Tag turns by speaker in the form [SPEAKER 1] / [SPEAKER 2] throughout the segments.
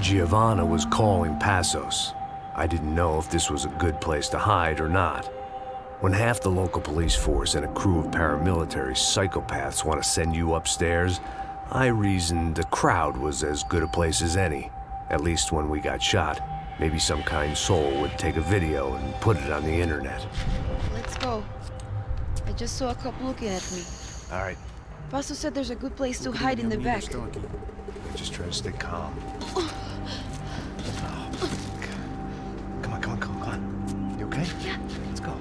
[SPEAKER 1] Giovanna was calling Passos. I didn't know if this was a good place to hide or not. When half the local police force and a crew of paramilitary psychopaths want to send you upstairs, I reasoned the crowd was as good a place as any. At least when we got shot, maybe some kind soul would take a video and put it on the internet.
[SPEAKER 2] Let's go. I just saw a cop looking at me.
[SPEAKER 1] All right.
[SPEAKER 2] Passos said there's a good place to hide in the back.
[SPEAKER 1] Just try to stay calm. Oh, come on. You okay?
[SPEAKER 2] Yeah.
[SPEAKER 1] Let's go.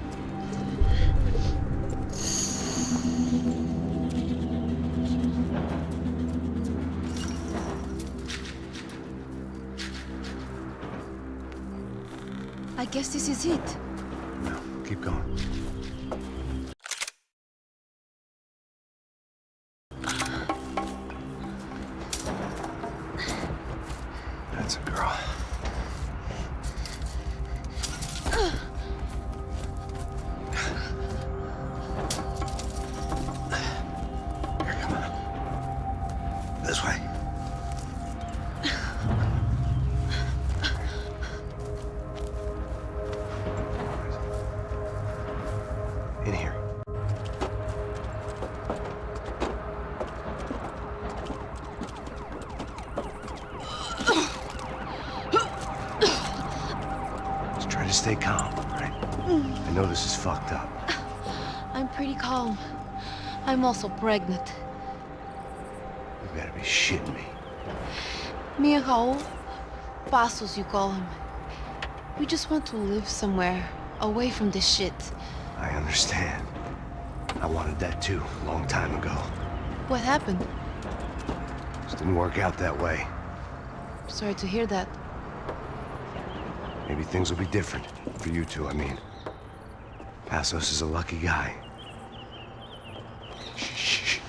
[SPEAKER 2] I guess this is it.
[SPEAKER 1] No, keep going. That's a girl. Here, come on. This way. In here. Just try to stay calm, right? I know this is fucked up.
[SPEAKER 2] I'm pretty calm. I'm also pregnant.
[SPEAKER 1] You gotta be shitting me.
[SPEAKER 2] Me and Raul, Passos you call him. We just want to live somewhere, away from this shit.
[SPEAKER 1] I understand. I wanted that too, a long time ago.
[SPEAKER 2] What happened?
[SPEAKER 1] Just didn't work out that way.
[SPEAKER 2] Sorry to hear that.
[SPEAKER 1] Maybe things will be different. For you two, I mean. Passos is a lucky guy. Shh.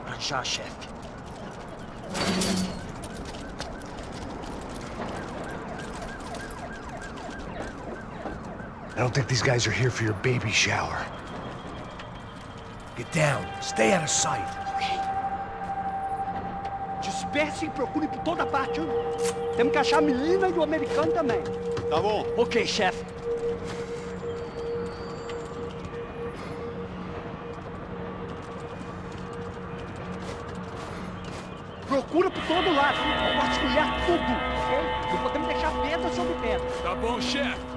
[SPEAKER 3] Achar, chefe.
[SPEAKER 1] I don't think these guys are here for your baby shower. Get down. Stay out of sight.
[SPEAKER 3] Disperse e procure por toda parte. Temos que achar a menina e o americano também.
[SPEAKER 4] Tá bom.
[SPEAKER 3] Ok, chefe. Procura por todo lado. Vasculhar tudo, ok? Não podemos deixar pedra sobre pedra.
[SPEAKER 4] Tá bom, chefe.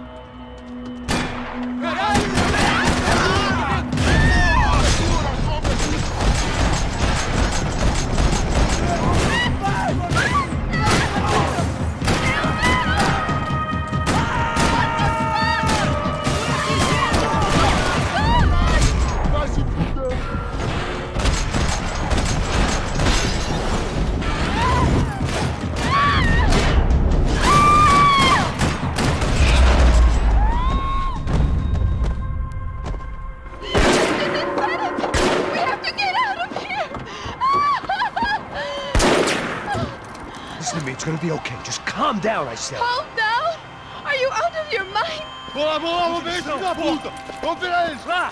[SPEAKER 1] It's gonna be okay. Just calm down, I said.
[SPEAKER 2] Calm down? Are you out of your mind?
[SPEAKER 4] Vamos lá, vamos ver, filho da puta! Vamos virar eles, lá!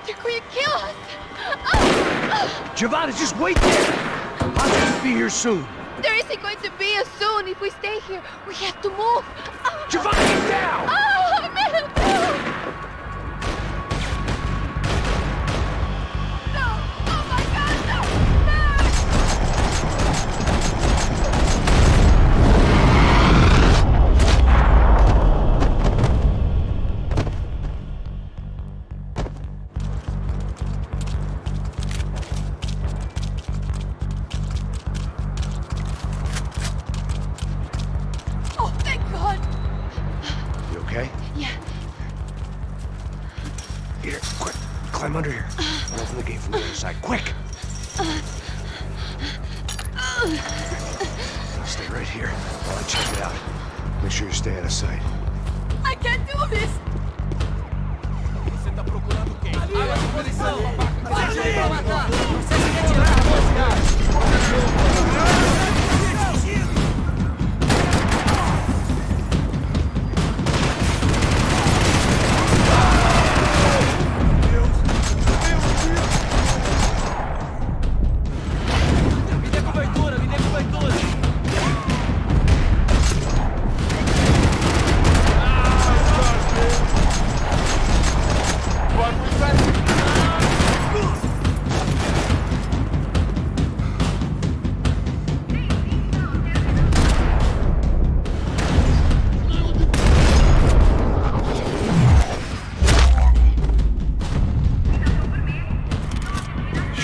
[SPEAKER 2] They're going to kill us!
[SPEAKER 1] Giovanna, just wait there! I'll just be here soon.
[SPEAKER 2] There isn't going to be a soon if we stay here. We have to move.
[SPEAKER 1] Giovanna, get down!
[SPEAKER 2] Oh, man! No! Oh my God, no! Oh, thank God!
[SPEAKER 1] You okay?
[SPEAKER 2] Yeah.
[SPEAKER 1] Here, quick. Climb under here. And open the gate from the other side. Quick! Now stay right here while I check it out. Make sure you stay out of sight.
[SPEAKER 2] I can't do this!
[SPEAKER 4] Você tá procurando quem? Área de posição!
[SPEAKER 3] Vai, você se retirar,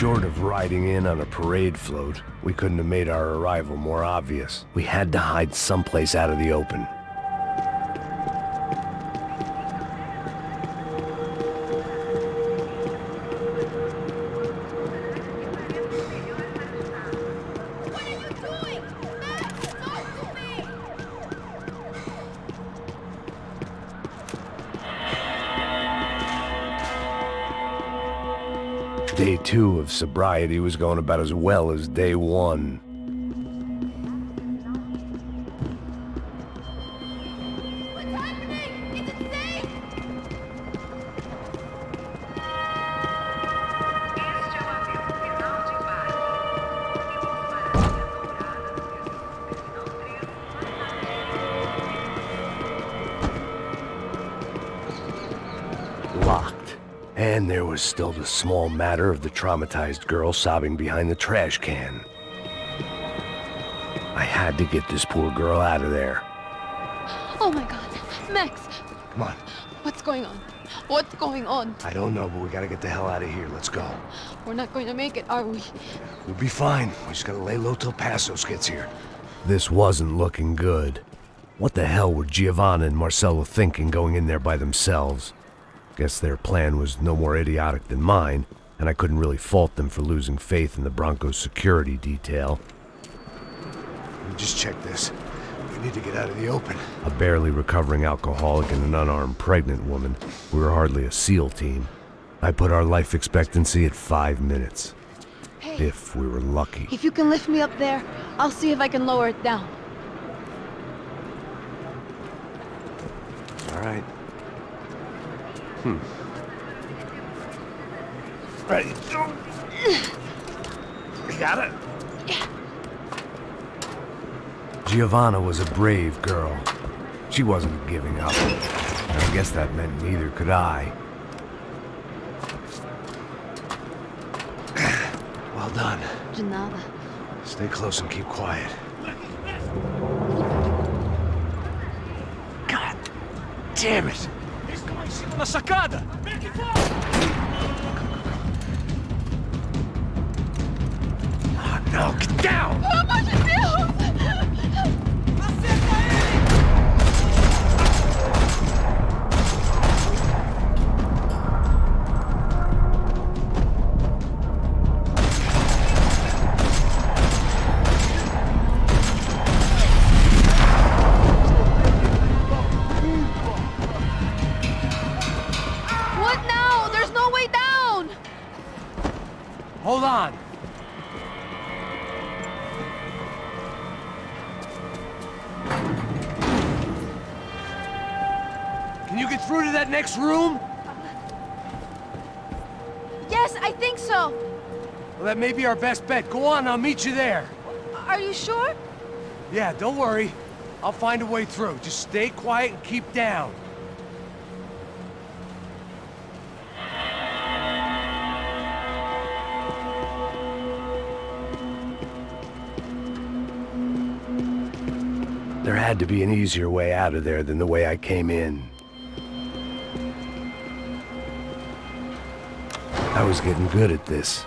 [SPEAKER 1] Short of riding in on a parade float, we couldn't have made our arrival more obvious. We had to hide someplace out of the open. Day 2 of sobriety was going about as well as day 1.
[SPEAKER 2] What's happening? Is it safe?
[SPEAKER 1] Locked. And there was still the small matter of the traumatized girl sobbing behind the trash can. I had to get this poor girl out of there.
[SPEAKER 2] Oh my god. Max,
[SPEAKER 1] Come on.
[SPEAKER 2] what's going on? What's going on?
[SPEAKER 1] I don't know, but we gotta get the hell out of here. Let's go.
[SPEAKER 2] We're not going to make it, are we?
[SPEAKER 1] We'll be fine. We just gotta lay low till Passos gets here. This wasn't looking good. What the hell were Giovanna and Marcello thinking going in there by themselves? Guess their plan was no more idiotic than mine, and I couldn't really fault them for losing faith in the Broncos security detail. Just check this. We need to get out of the open. A barely recovering alcoholic and an unarmed pregnant woman. We were hardly a SEAL team. I put our life expectancy at 5 minutes.
[SPEAKER 2] Hey,
[SPEAKER 1] If we were lucky.
[SPEAKER 2] if you can lift me up there, I'll see if I can lower it down.
[SPEAKER 1] All right. Ready? Go. You got it?
[SPEAKER 2] Yeah.
[SPEAKER 1] Giovanna was a brave girl. She wasn't giving up. And I guess that meant neither could I. Well done.
[SPEAKER 2] De nada.
[SPEAKER 1] Stay close and keep quiet. God damn it!
[SPEAKER 4] Na sacada!
[SPEAKER 1] Oh, no, get down!
[SPEAKER 2] Pelo amor de Deus!
[SPEAKER 4] Acerta ele!
[SPEAKER 2] What now? There's no way down!
[SPEAKER 1] Hold on! Can you get through to that next room?
[SPEAKER 2] Yes, I think so.
[SPEAKER 1] Well, that may be our best bet. Go on, I'll meet you there.
[SPEAKER 2] Are you sure?
[SPEAKER 1] Yeah, don't worry. I'll find a way through. Just stay quiet and keep down. There had to be an easier way out of there than the way I came in. I was getting good at this.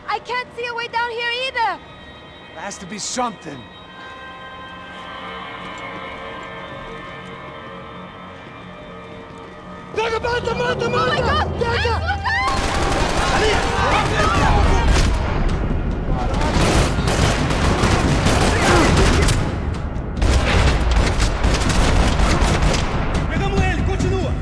[SPEAKER 2] I can't see a way down here either!
[SPEAKER 1] There has to be something.
[SPEAKER 2] Oh my god! Max, look out!
[SPEAKER 3] Pegamos ele, continua!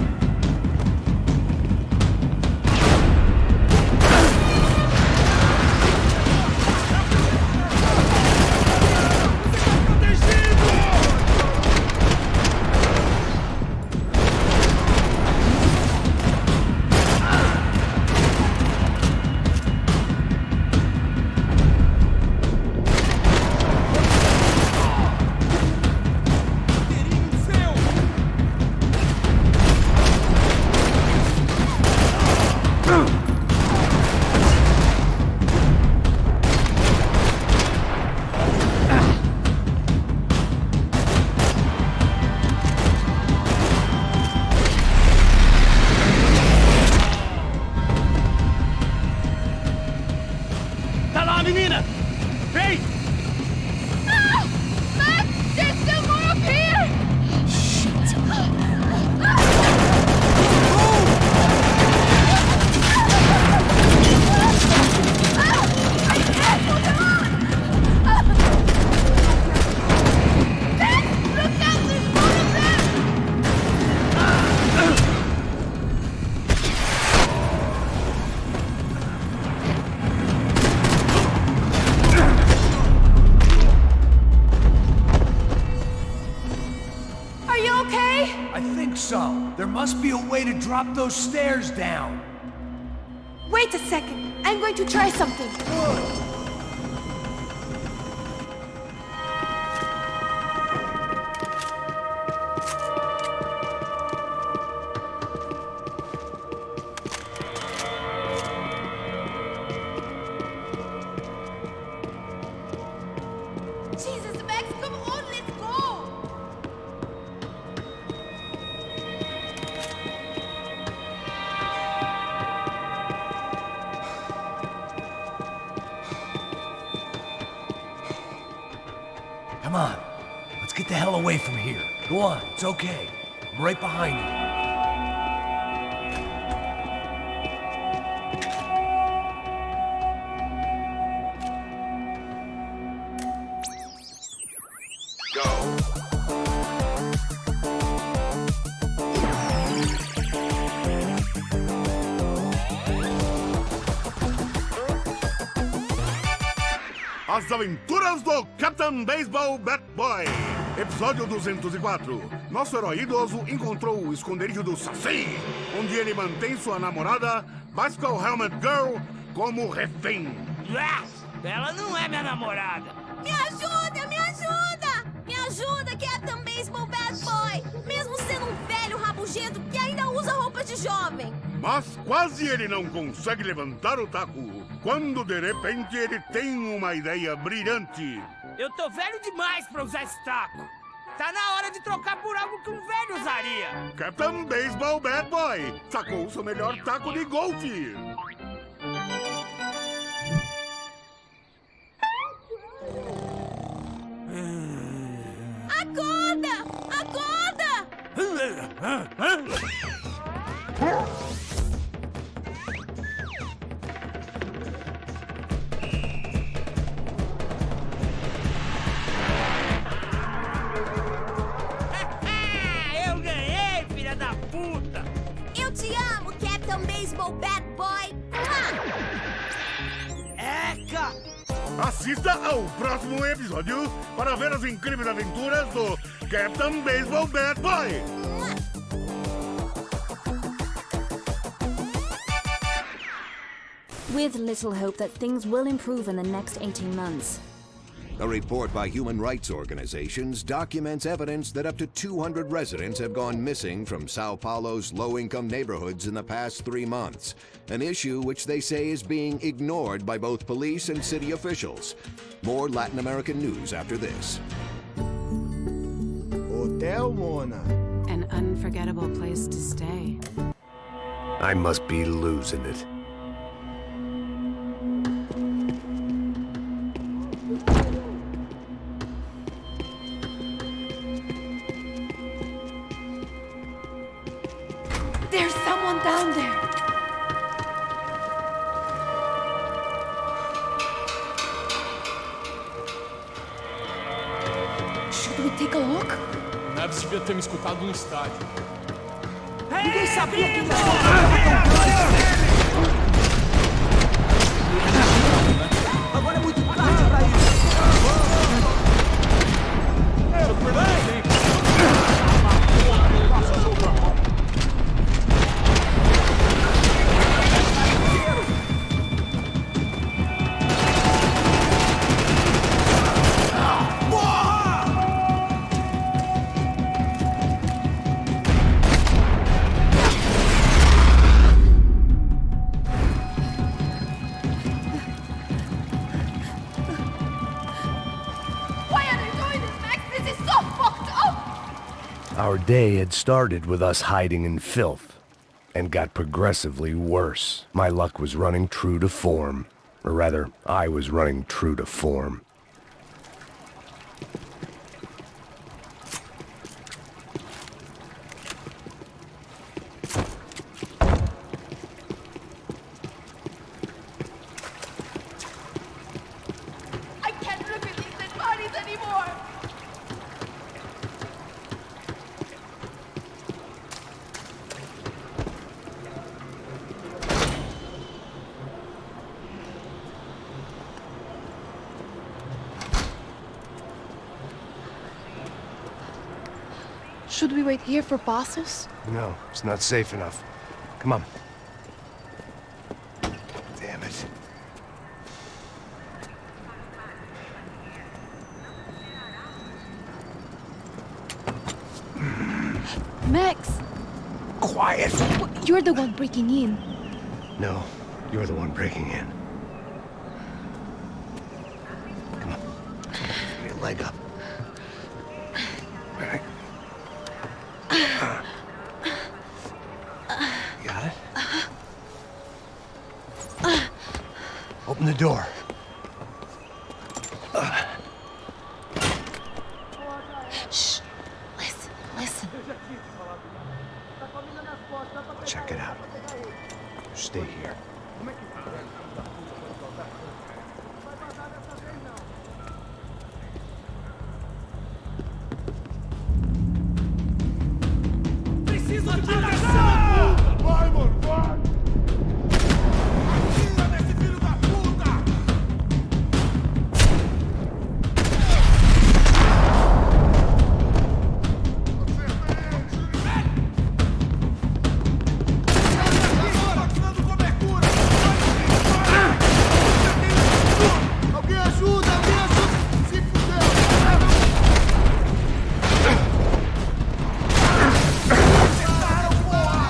[SPEAKER 3] Tá lá, menina! Vem!
[SPEAKER 2] No! Max, there's still more up here! Look out, there's more of them! Are you okay?
[SPEAKER 5] I think so. There must be a way to drop those stairs down.
[SPEAKER 2] Wait a second. I'm going to try something. Jesus, Max, come on, let's go!
[SPEAKER 5] Come on. Let's get the hell away from here. Go on, it's okay. I'm right behind you.
[SPEAKER 6] As Aventuras do Captain Baseball Bat Boy. Episódio 204. Nosso herói idoso encontrou o esconderijo do Saci, onde ele mantém sua namorada, Bicycle Helmet Girl, como refém.
[SPEAKER 7] Ela não é minha namorada.
[SPEAKER 8] Me ajuda, me ajuda! Me ajuda, Captain Baseball Bad Boy! Mesmo sendo um velho rabugento que ainda usa roupas de jovem.
[SPEAKER 6] Mas quase ele não consegue levantar o taco, quando de repente ele tem uma ideia brilhante.
[SPEAKER 7] Eu tô velho demais pra usar esse taco. Tá na hora de trocar por algo que um velho usaria.
[SPEAKER 6] Captain Baseball Bad Boy sacou o seu melhor taco de golfe.
[SPEAKER 8] Acorda! Acorda!
[SPEAKER 7] Eu ganhei, filha da puta!
[SPEAKER 8] Eu te amo, Captain Baseball Bad Boy!
[SPEAKER 7] Eca!
[SPEAKER 6] Assista ao próximo episódio para ver as incríveis aventuras do Captain Baseball Bad Boy.
[SPEAKER 9] With little hope that things will improve in the next 18 months.
[SPEAKER 1] A report by human rights organizations documents evidence that up to 200 residents have gone missing from Sao Paulo's low-income neighborhoods in the past 3 months, an issue which they say is being ignored by both police and city officials. More Latin American news after this.
[SPEAKER 10] Hotel Mona.
[SPEAKER 11] An unforgettable place to stay.
[SPEAKER 1] I must be losing it.
[SPEAKER 2] There's someone down there. take a look?
[SPEAKER 4] O Neves devia ter me escutado no estádio.
[SPEAKER 3] Ninguém sabia que ele ia ser tão grande. Agora é muito tarde pra isso.
[SPEAKER 1] Our day had started with us hiding in filth, and got progressively worse. My luck was running true to form. Or rather, I was running true to form.
[SPEAKER 8] I can't look at these dead bodies anymore!
[SPEAKER 2] Should we wait here for Passos?
[SPEAKER 1] No, it's not safe enough. Come on. Damn it.
[SPEAKER 2] Max!
[SPEAKER 1] Quiet!
[SPEAKER 2] You're the one breaking in.
[SPEAKER 1] No, you're the one breaking in. Come on. Get your leg up. All right. You got it? Open the door.
[SPEAKER 2] Shh! Listen, listen.
[SPEAKER 1] Check it out. Stay here.
[SPEAKER 4] Preciso de proteção! Vai, mano, vai! Tira desse filho da puta! Dando cobertura! Alguém ajuda! Alguém ajuda! Se fudeu! Acertaram, porra!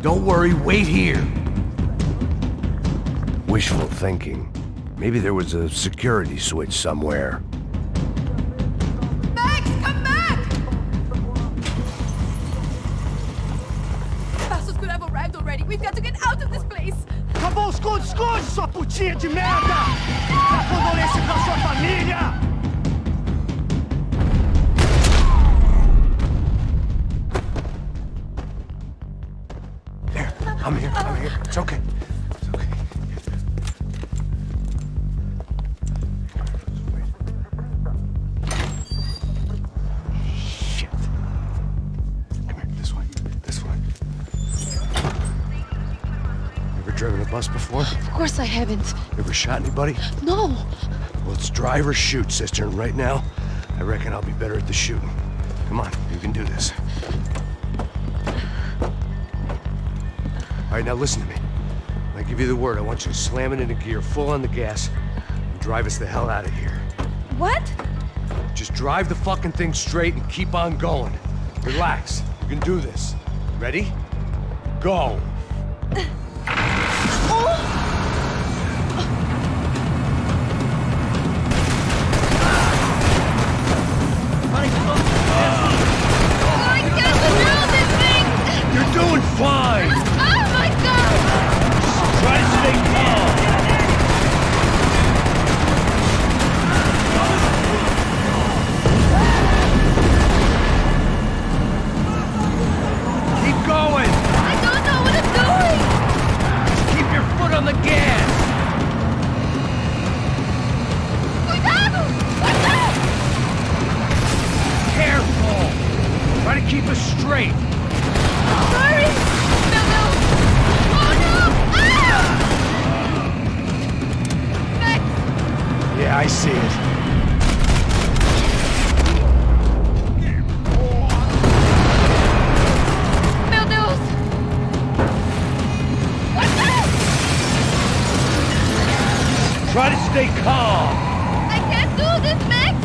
[SPEAKER 5] Don't worry, wait here.
[SPEAKER 1] Wishful thinking. Maybe there was a security switch somewhere.
[SPEAKER 8] Max, come back! Passos could have arrived already. We've got to get out of this place.
[SPEAKER 3] Tá bom, esconde, esconde, sua putinha de merda! Dá condolência pra sua família!
[SPEAKER 5] There, I'm here. It's okay. It's okay. Shit. Come here, this way. Ever driven a bus before?
[SPEAKER 2] Of course I haven't.
[SPEAKER 5] Ever shot anybody?
[SPEAKER 2] No.
[SPEAKER 5] Well, it's drive or shoot, sister, and right now, I reckon I'll be better at the shooting. Come on, you can do this. All right, now listen to me. When I give you the word, I want you to slam it into gear, full on the gas, and drive us the hell out of here.
[SPEAKER 8] What?
[SPEAKER 5] Just drive the fucking thing straight and keep on going. Relax. You can do this. Ready? Go. You're doing fine!
[SPEAKER 8] Oh my god!
[SPEAKER 5] Try to stay calm! Keep going!
[SPEAKER 8] I don't know what I'm doing!
[SPEAKER 5] Just keep your foot on the gas!
[SPEAKER 8] Cuidado! What's that?
[SPEAKER 5] Careful! Try to keep us straight!
[SPEAKER 8] Sorry! No, no! Oh no! Ah! Max!
[SPEAKER 5] Yeah, I see it.
[SPEAKER 8] Meu Deus! What's that?
[SPEAKER 5] Try to stay calm!
[SPEAKER 8] I can't do this, Max!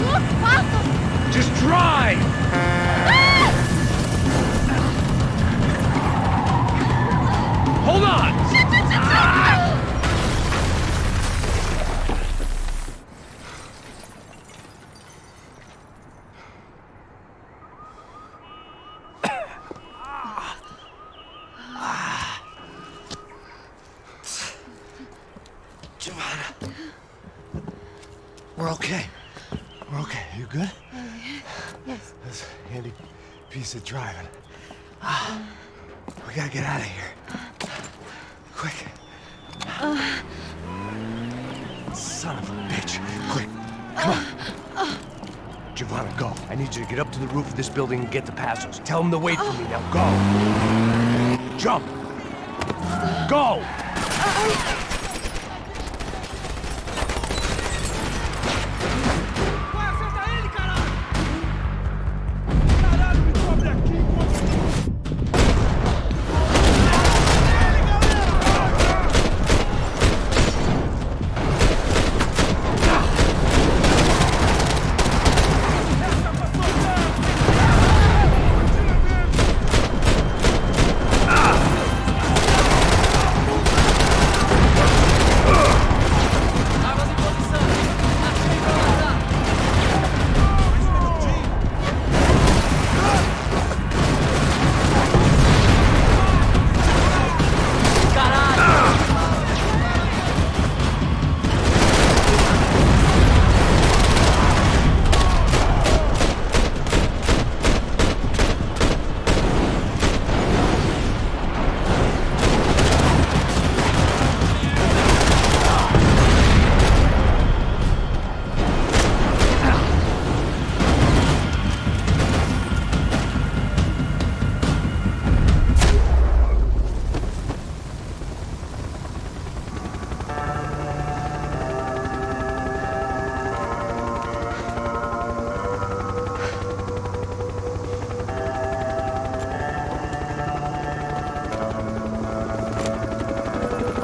[SPEAKER 8] Look, Passos!
[SPEAKER 5] Just drive! Hold on! Giovanna. We're okay. We're okay. You good?
[SPEAKER 2] Yes.
[SPEAKER 5] That's a handy piece of driving. We gotta get out of here. Quick. Son of a bitch. Quick. Come on. Giovanna, go. I need you to get up to the roof of this building and get to Passos. Tell them to wait for me. Now go. Jump. Go.
[SPEAKER 4] Vai, acerta ele, caralho! Caralho, me cobre aqui!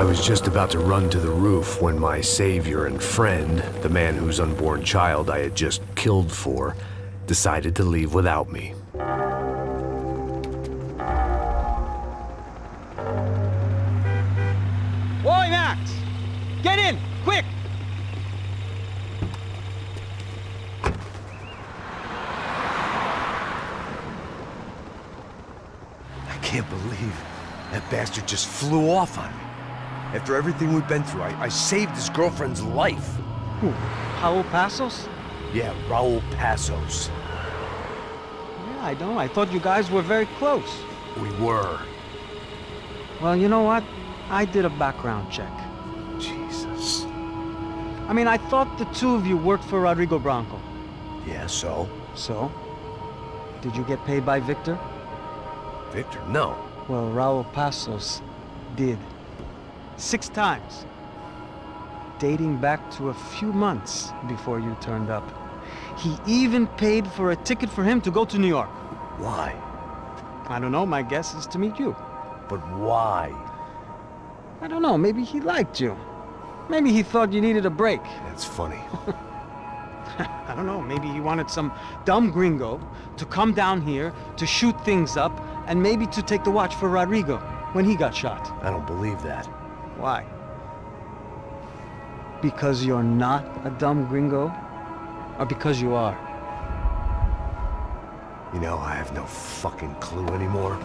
[SPEAKER 1] I was just about to run to the roof when my savior and friend, the man whose unborn child I had just killed for, decided to leave without me.
[SPEAKER 3] Oi, Max! Get in! Quick!
[SPEAKER 5] I can't believe that bastard just flew off on me. After everything we've been through, I saved his girlfriend's life.
[SPEAKER 3] Who? Raul Passos?
[SPEAKER 5] Yeah, Raul Passos.
[SPEAKER 3] Yeah, I know. I thought you guys were very close.
[SPEAKER 5] We were.
[SPEAKER 3] Well, you know what? I did a background check.
[SPEAKER 5] Jesus.
[SPEAKER 3] I mean, I thought the two of you worked for Rodrigo Branco.
[SPEAKER 5] Yeah, so?
[SPEAKER 3] So? Did you get paid by Victor?
[SPEAKER 5] Victor, no.
[SPEAKER 3] Well, Raul Passos did. 6 times. Dating back to a few months before you turned up. He even paid for a ticket for him to go to New York.
[SPEAKER 5] Why?
[SPEAKER 3] I don't know, my guess is to meet you.
[SPEAKER 5] But why?
[SPEAKER 3] I don't know, maybe he liked you. Maybe he thought you needed a break.
[SPEAKER 5] That's funny.
[SPEAKER 3] I don't know, maybe he wanted some dumb gringo to come down here to shoot things up and maybe to take the watch for Rodrigo when he got shot.
[SPEAKER 5] I don't believe that.
[SPEAKER 3] Why? Because you're not a dumb gringo? Or because you are?
[SPEAKER 5] You know, I have no fucking clue anymore.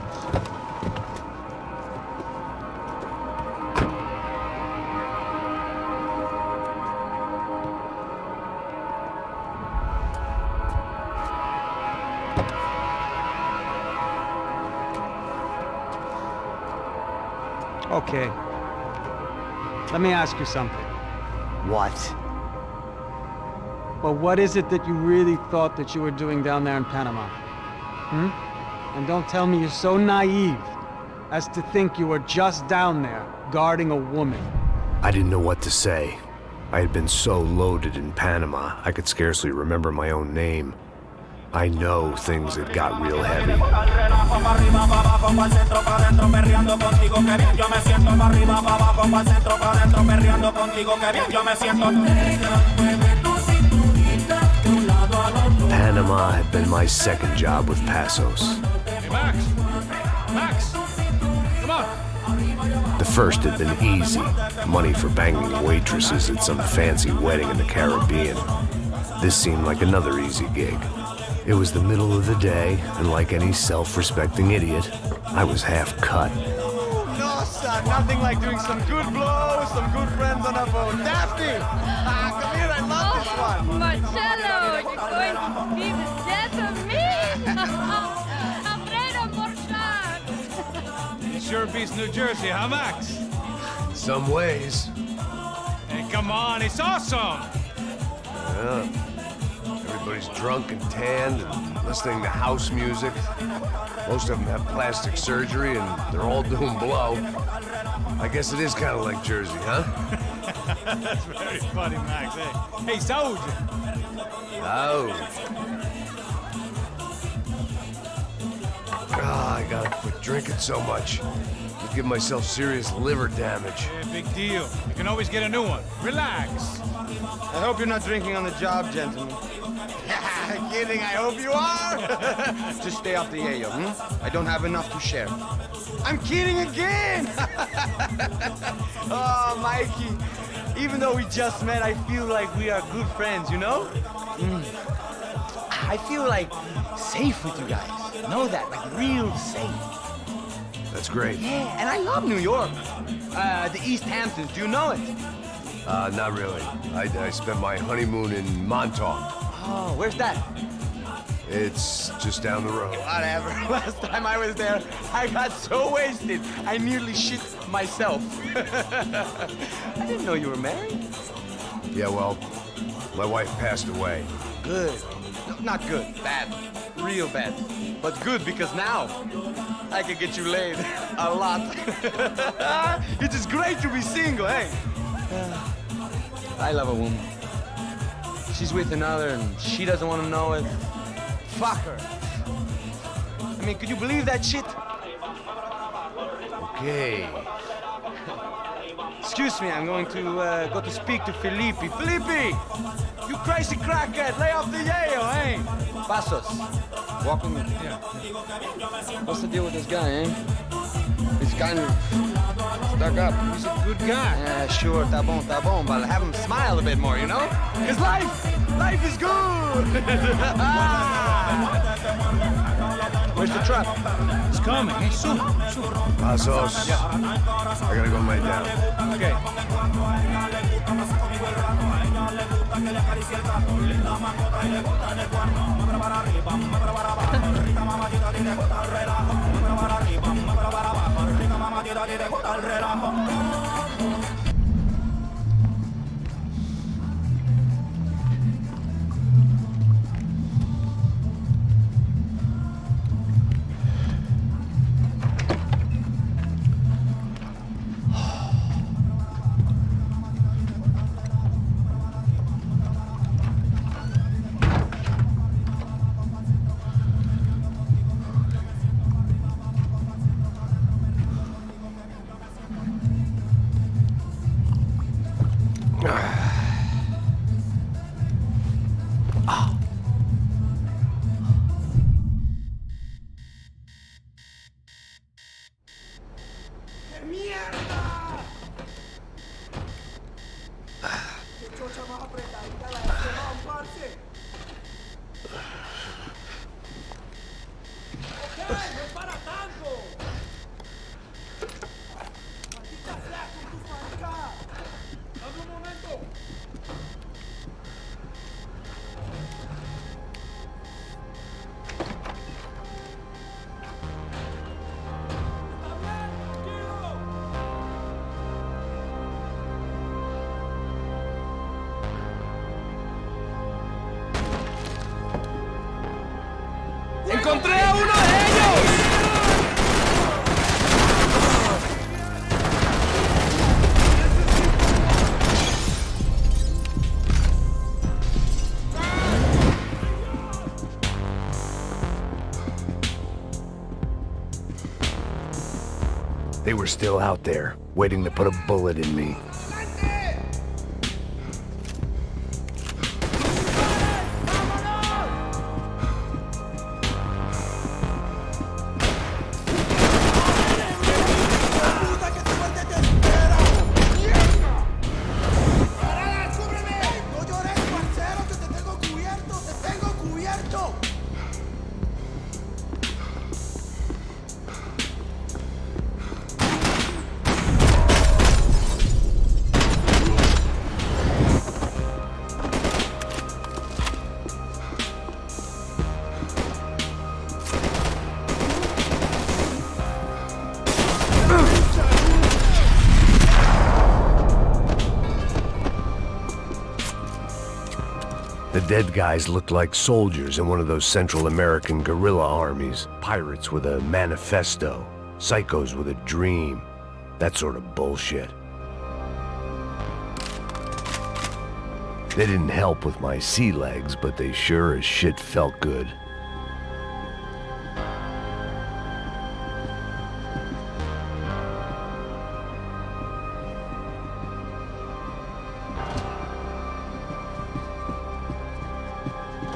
[SPEAKER 3] Okay. Let me ask you something.
[SPEAKER 5] What?
[SPEAKER 3] Well, what is it that you really thought that you were doing down there in Panama? And don't tell me you're so naive as to think you were just down there guarding a woman.
[SPEAKER 1] I didn't know what to say. I had been so loaded in Panama, I could scarcely remember my own name. I know things had got real heavy. Panama had been my second job with Passos.
[SPEAKER 4] Hey, Max! Max! Come on!
[SPEAKER 1] The first had been easy. Money for banging waitresses at some fancy wedding in the Caribbean. This seemed like another easy gig. It was the middle of the day, and like any self-respecting idiot, I was half cut.
[SPEAKER 10] No, son, nothing like doing some good blows, some good friends on a boat. Daphne! Come here, I love this one.
[SPEAKER 8] Marcello, you're going to be the death of me? Alfredo Morchan!
[SPEAKER 4] Sure beats New Jersey, huh, Max?
[SPEAKER 5] In some ways.
[SPEAKER 4] Hey, come on, it's awesome!
[SPEAKER 5] Yeah. Everybody's drunk and tanned and listening to house music. Most of them have plastic surgery and they're all doing blow. I guess it is kind of like Jersey, huh?
[SPEAKER 4] That's very funny, Max. Hey, Saúde!
[SPEAKER 5] I gotta quit drinking so much. I'll give myself serious liver damage.
[SPEAKER 4] Yeah, big deal. You can always get a new one. Relax.
[SPEAKER 10] I hope you're not drinking on the job, gentlemen. Kidding, I hope you are. Just stay off the yayo, I don't have enough to share. I'm kidding again. Oh, Mikey, even though we just met, I feel like we are good friends, you know? I feel like safe with you guys. Know that, like real safe.
[SPEAKER 5] That's great.
[SPEAKER 10] Yeah, and I love New York. The East Hamptons, do you know it?
[SPEAKER 5] Not really. I spent my honeymoon in Montauk.
[SPEAKER 10] Oh, where's that?
[SPEAKER 5] It's just down the road.
[SPEAKER 10] Whatever. Last time I was there, I got so wasted, I nearly shit myself. I didn't know you were married.
[SPEAKER 5] Yeah, well, my wife passed away.
[SPEAKER 10] Good. No, not good. Bad. Real bad. But good because now I can get you laid a lot. It is great to be single, hey? I love a woman. She's with another and she doesn't want to know it. Fuck her. I mean, could you believe that shit?
[SPEAKER 5] Okay.
[SPEAKER 10] Excuse me, I'm going to go to speak to Felipe. Felipe! You crazy crackhead! Lay off the yayo, eh? Passos, walk with me. Yeah. What's the deal with this guy, eh? He's kind of stuck up.
[SPEAKER 3] He's a good guy.
[SPEAKER 10] Yeah, sure, tá bom, but have him smile a bit more, you know? Because life is good! Where's the truck?
[SPEAKER 3] It's coming, eh? Soon.
[SPEAKER 1] Passos.
[SPEAKER 3] Yeah.
[SPEAKER 1] I gotta go lay down.
[SPEAKER 3] Okay.
[SPEAKER 10] ¡Encontré a uno de ellos!
[SPEAKER 1] They were still out there, waiting to put a bullet in me. The dead guys looked like soldiers in one of those Central American guerrilla armies. Pirates with a manifesto, psychos with a dream, that sort of bullshit. They didn't help with my sea legs, but they sure as shit felt good.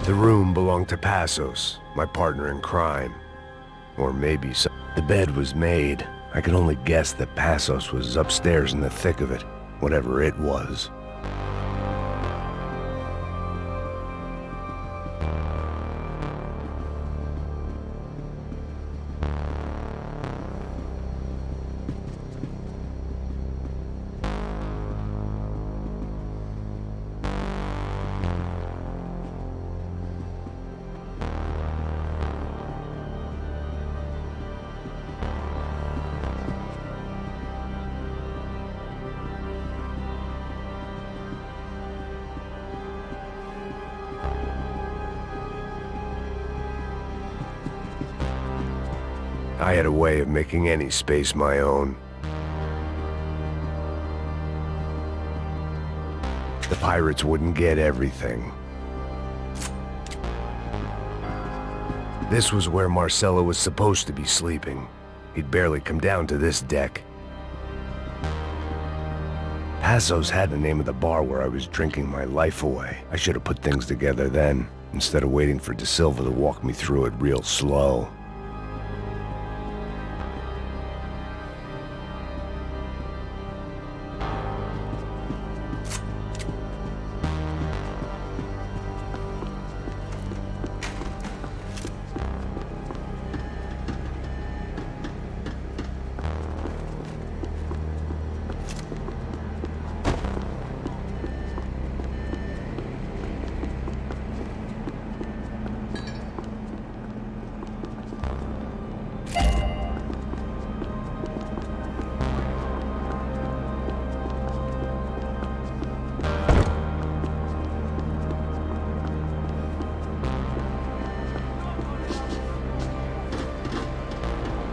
[SPEAKER 1] The room belonged to Passos, my partner in crime. Or maybe so. The bed was made. I could only guess that Passos was upstairs in the thick of it, whatever it was. I had a way of making any space my own. The pirates wouldn't get everything. This was where Marcelo was supposed to be sleeping. He'd barely come down to this deck. Passo's had the name of the bar where I was drinking my life away. I should have put things together then, instead of waiting for De Silva to walk me through it real slow.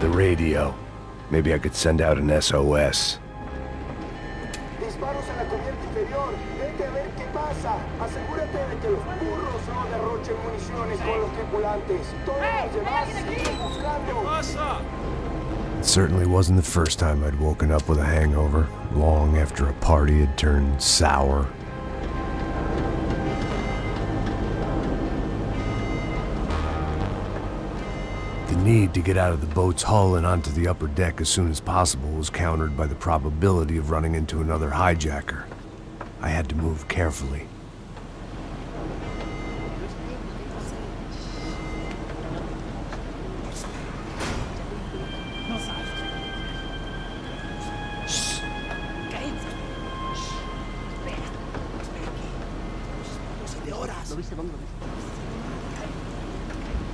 [SPEAKER 1] The radio. Maybe I could send out an SOS.
[SPEAKER 12] Disparos en la cubierta inferior. Vete a ver qué pasa. Asegúrate de que los burros no derrochen municiones con los tripulantes. Todos los demás siguen buscando.
[SPEAKER 1] It certainly wasn't the first time I'd woken up with a hangover, long after a party had turned sour. The need to get out of the boat's hull and onto the upper deck as soon as possible was countered by the probability of running into another hijacker. I had to move carefully.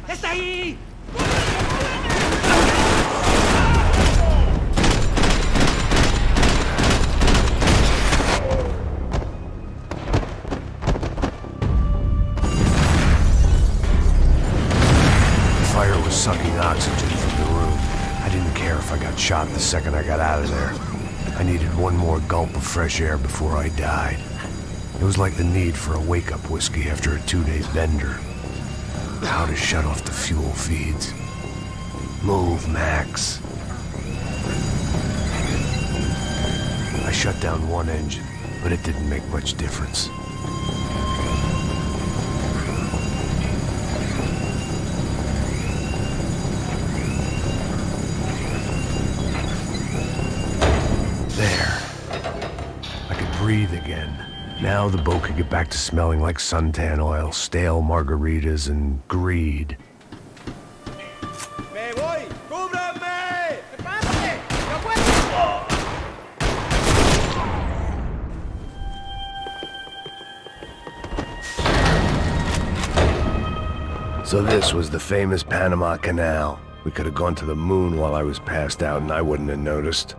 [SPEAKER 7] ¡Está ahí!
[SPEAKER 1] Fire was sucking oxygen from the room. I didn't care if I got shot the second I got out of there. I needed one more gulp of fresh air before I died. It was like the need for a wake-up whiskey after a 2-day bender. How to shut off the fuel feeds. Move, Max. I shut down one engine, but it didn't make much difference. There. I could breathe again. Now the boat could get back to smelling like suntan oil, stale margaritas, and greed.
[SPEAKER 10] ¡Me voy! ¡Cúbranme!
[SPEAKER 7] ¡Prepárate! ¡Yo puedo!
[SPEAKER 1] So this was the famous Panama Canal. We could have gone to the moon while I was passed out and I wouldn't have noticed.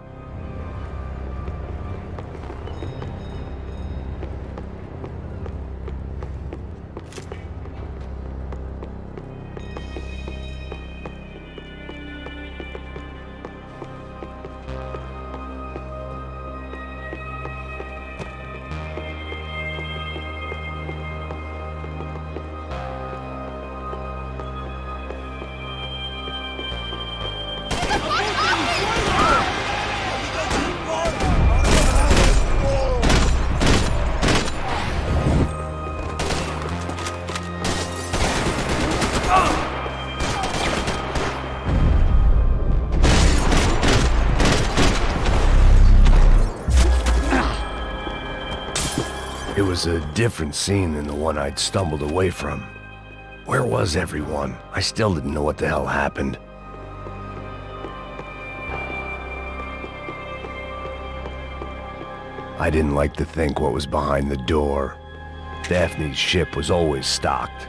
[SPEAKER 1] It was a different scene than the one I'd stumbled away from. Where was everyone? I still didn't know what the hell happened. I didn't like to think what was behind the door. Daphne's ship was always stocked.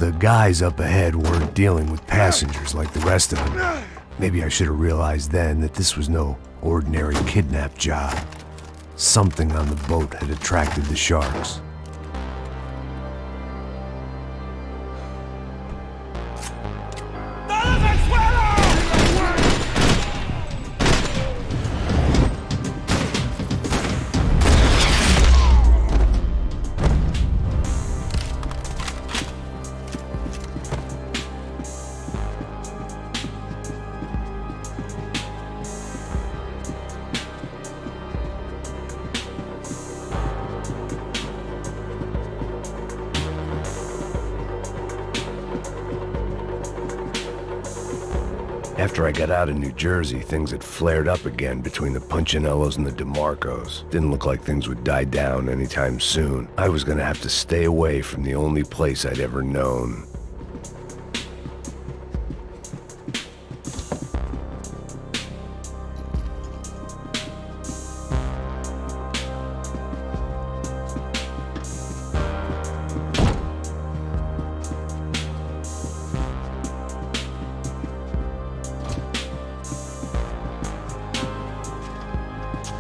[SPEAKER 1] The guys up ahead weren't dealing with passengers like the rest of them. Maybe I should have realized then that this was no ordinary kidnap job. Something on the boat had attracted the sharks. After I got out of New Jersey, things had flared up again between the Punchinellos and the DeMarcos. Didn't look like things would die down anytime soon. I was gonna have to stay away from the only place I'd ever known.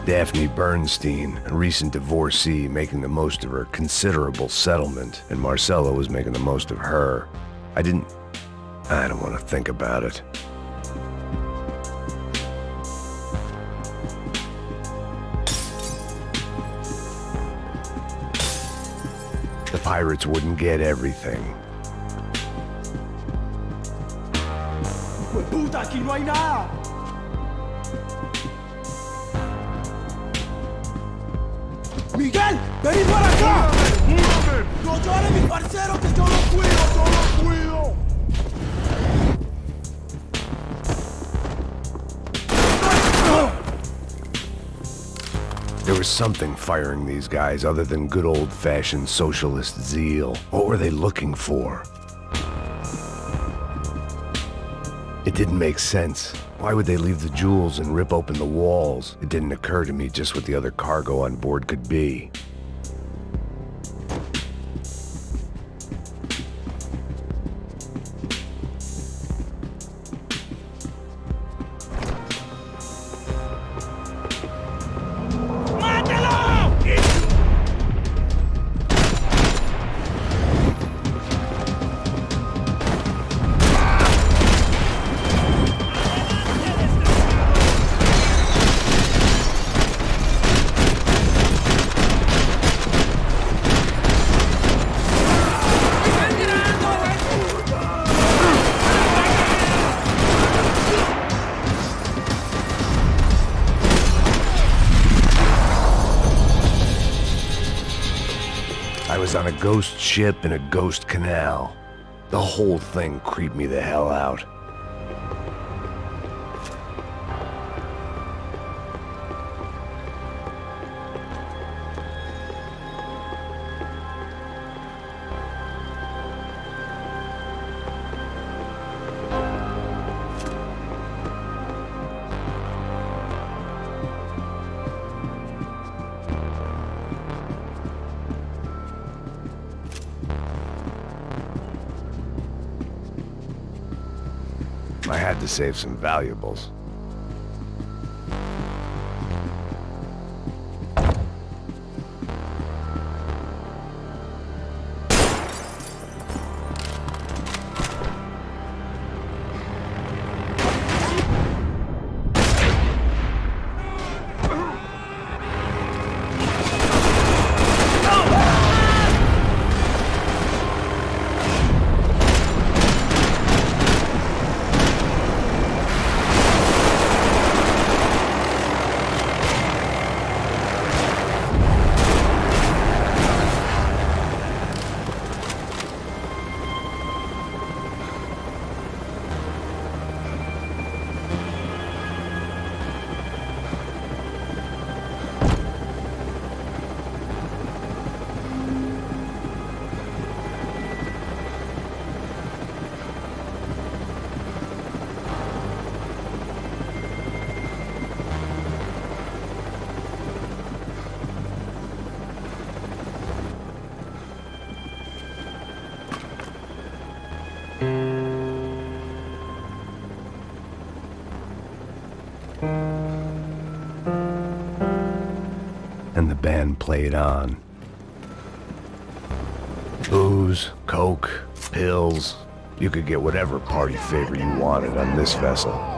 [SPEAKER 1] Daphne Bernstein, a recent divorcee, making the most of her considerable settlement, and Marcella was making the most of her. I don't want to think about it. The pirates wouldn't get everything.
[SPEAKER 12] ¡Puta, aquí no hay nada! ¡Miguel! ¡Vení para acá! ¡No llores, mi parcero, que yo lo cuido, yo lo cuido!
[SPEAKER 1] There was something firing these guys other than good old-fashioned socialist zeal. What were they looking for? It didn't make sense. Why would they leave the jewels and rip open the walls? It didn't occur to me just what the other cargo on board could be. I was on a ghost ship in a ghost canal. The whole thing creeped me the hell out. I had to save some valuables. and the band played on. Booze, coke, pills. You could get whatever party favor you wanted on this vessel.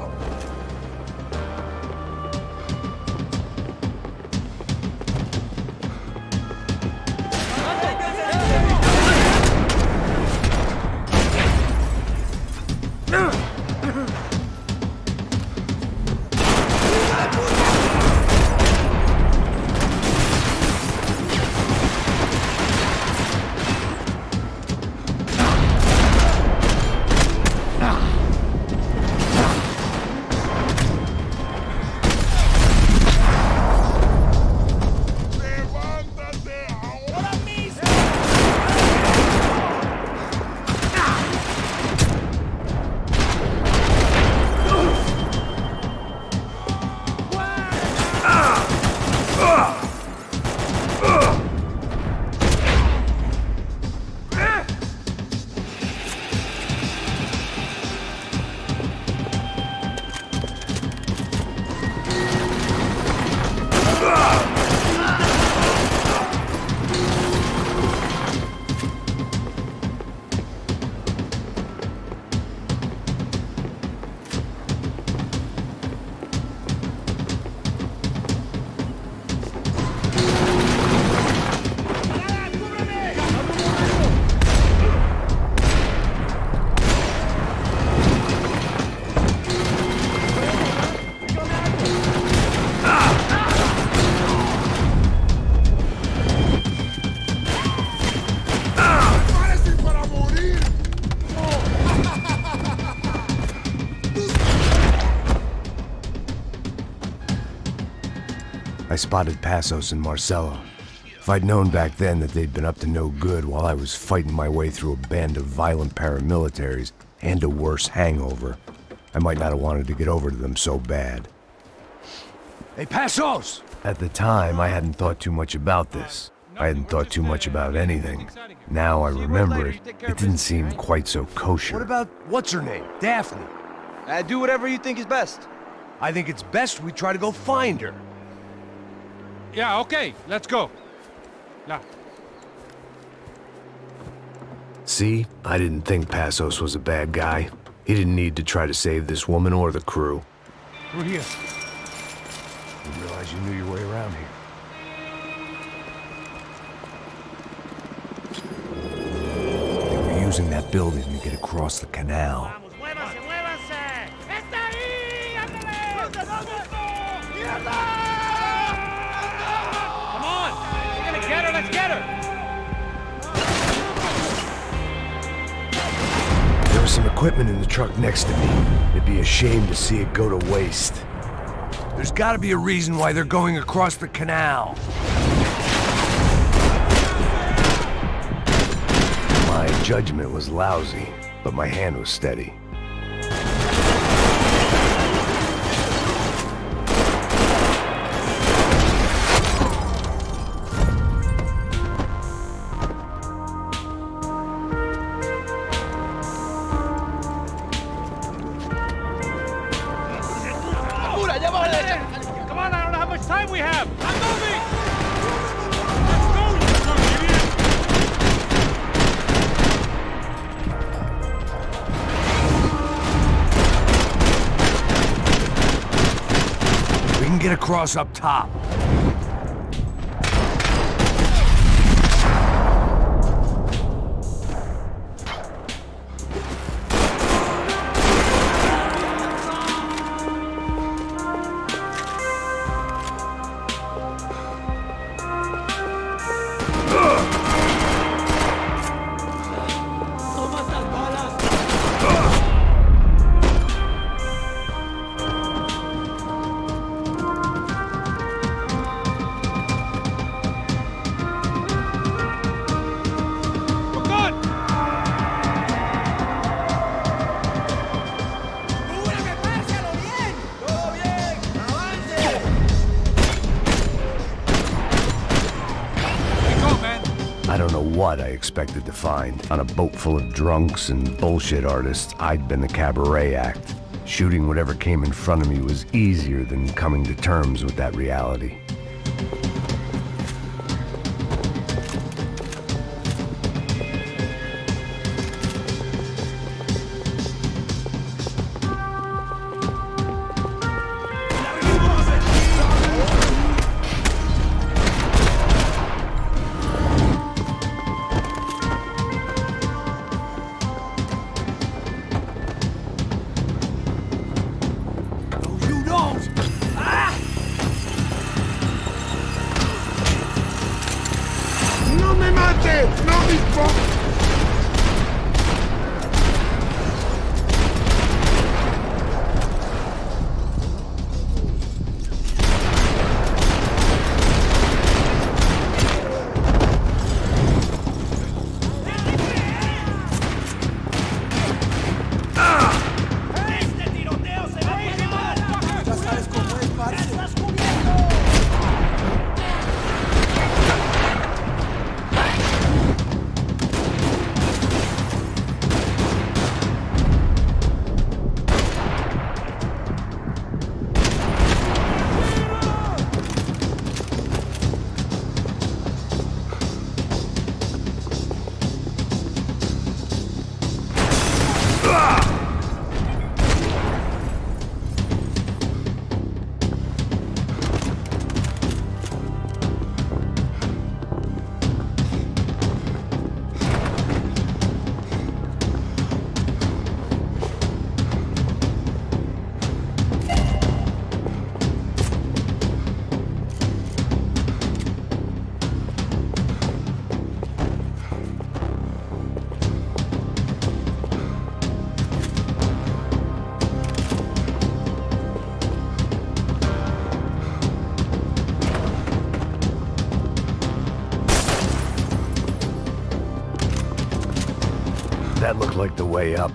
[SPEAKER 1] I spotted Passos and Marcelo. If I'd known back then that they'd been up to no good while I was fighting my way through a band of violent paramilitaries and a worse hangover, I might not have wanted to get over to them so bad.
[SPEAKER 5] Hey, Passos!
[SPEAKER 1] At the time, I hadn't thought too much about this. I hadn't thought too much about anything. Now I remember it, it didn't seem quite so kosher.
[SPEAKER 5] What about, what's her name? Daphne.
[SPEAKER 10] Do whatever you think is best.
[SPEAKER 5] I think it's best we try to go find her.
[SPEAKER 4] Yeah, okay, let's go. Yeah.
[SPEAKER 1] See? I didn't think Passos was a bad guy. He didn't need to try to save this woman or the crew.
[SPEAKER 5] We're here. Didn't realize you knew your way around here.
[SPEAKER 1] They were using that building to get across the canal.
[SPEAKER 4] Come on! We're gonna get her, let's get her!
[SPEAKER 1] There was some equipment in the truck next to me. It'd be a shame to see it go to waste.
[SPEAKER 5] There's gotta be a reason why they're going across the canal.
[SPEAKER 1] My judgment was lousy, but my hand was steady.
[SPEAKER 4] Come on, I don't know how much time we have! I'm moving!
[SPEAKER 5] We can get across up top.
[SPEAKER 1] I don't know what I expected to find. On a boat full of drunks and bullshit artists, I'd been the cabaret act. Shooting whatever came in front of me was easier than coming to terms with that reality. That looked like the way up,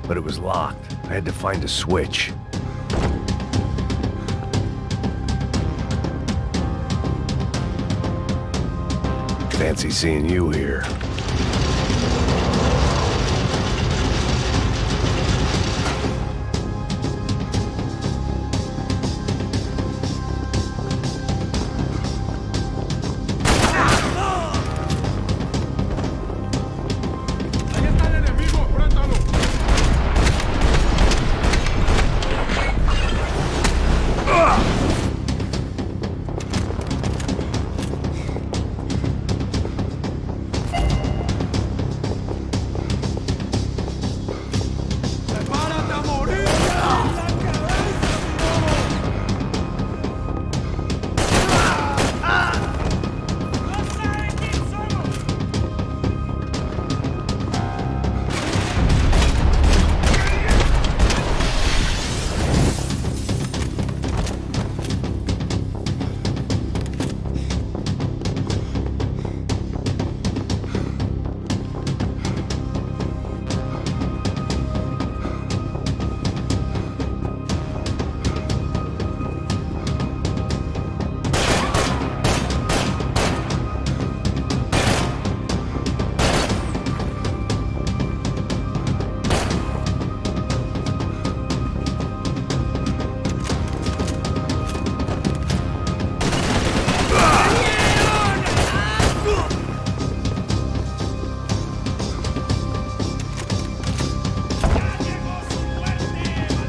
[SPEAKER 1] but it was locked. I had to find a switch. Fancy seeing you here.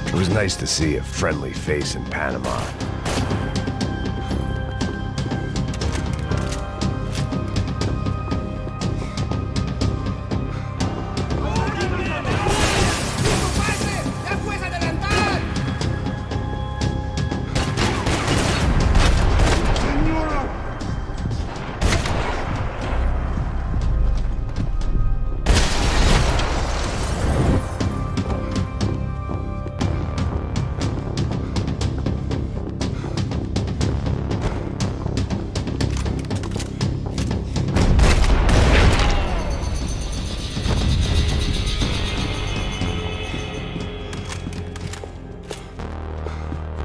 [SPEAKER 1] It was nice to see a friendly face in Panama.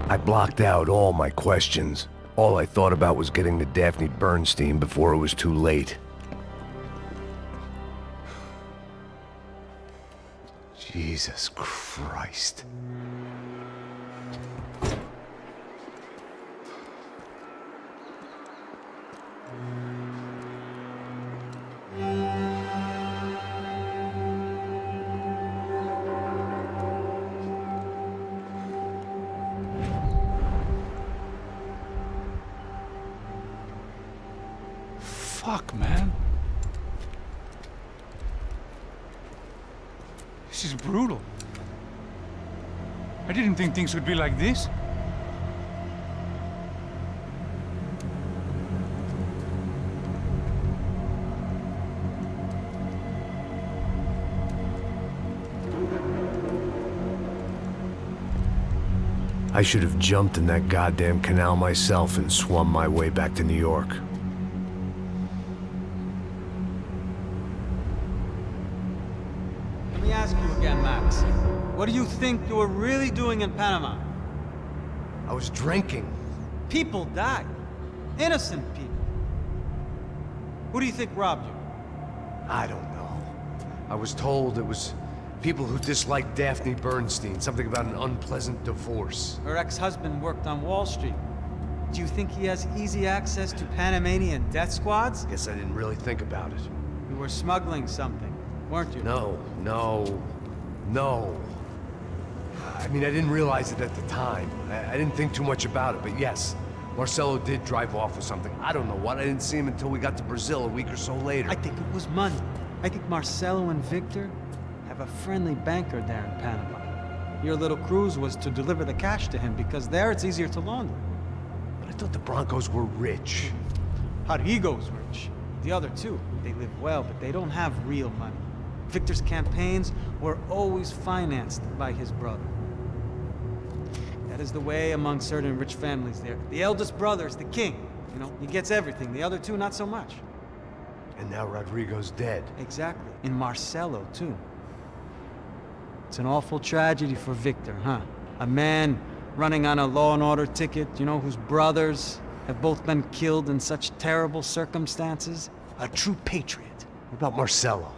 [SPEAKER 1] I blocked out all my questions. All I thought about was getting to Daphne Bernstein before it was too late. Jesus Christ.
[SPEAKER 4] Fuck, man. This is brutal. I didn't think things would be like this.
[SPEAKER 1] I should have jumped in that goddamn canal myself and swum my way back to New York.
[SPEAKER 3] Let me ask you again, Max. What do you think you were really doing in Panama?
[SPEAKER 5] I was drinking.
[SPEAKER 3] People died. Innocent people. Who do you think robbed you?
[SPEAKER 5] I don't know. I was told it was people who disliked Daphne Bernstein, something about an unpleasant divorce.
[SPEAKER 3] Her ex-husband worked on Wall Street. Do you think he has easy access to Panamanian death squads?
[SPEAKER 5] Guess I didn't really think about it.
[SPEAKER 3] You were smuggling something, weren't you?
[SPEAKER 5] No. I mean, I didn't realize it at the time. I didn't think too much about it, but yes, Marcelo did drive off with something. I don't know what. I didn't see him until we got to Brazil a week or so later.
[SPEAKER 3] I think it was money. I think Marcelo and Victor have a friendly banker there in Panama. Your little cruise was to deliver the cash to him because there it's easier to launder.
[SPEAKER 5] But I thought the Broncos were rich.
[SPEAKER 3] Rodrigo's rich. The other two, they live well, but they don't have real money. Victor's campaigns were always financed by his brother. That is the way among certain rich families there. The eldest brother's the king. You know, he gets everything. The other two, not so much.
[SPEAKER 5] And now Rodrigo's dead.
[SPEAKER 3] Exactly. And Marcelo, too. It's an awful tragedy for Victor, huh? A man running on a law and order ticket, you know, whose brothers have both been killed in such terrible circumstances.
[SPEAKER 5] A true patriot. What about Marcelo?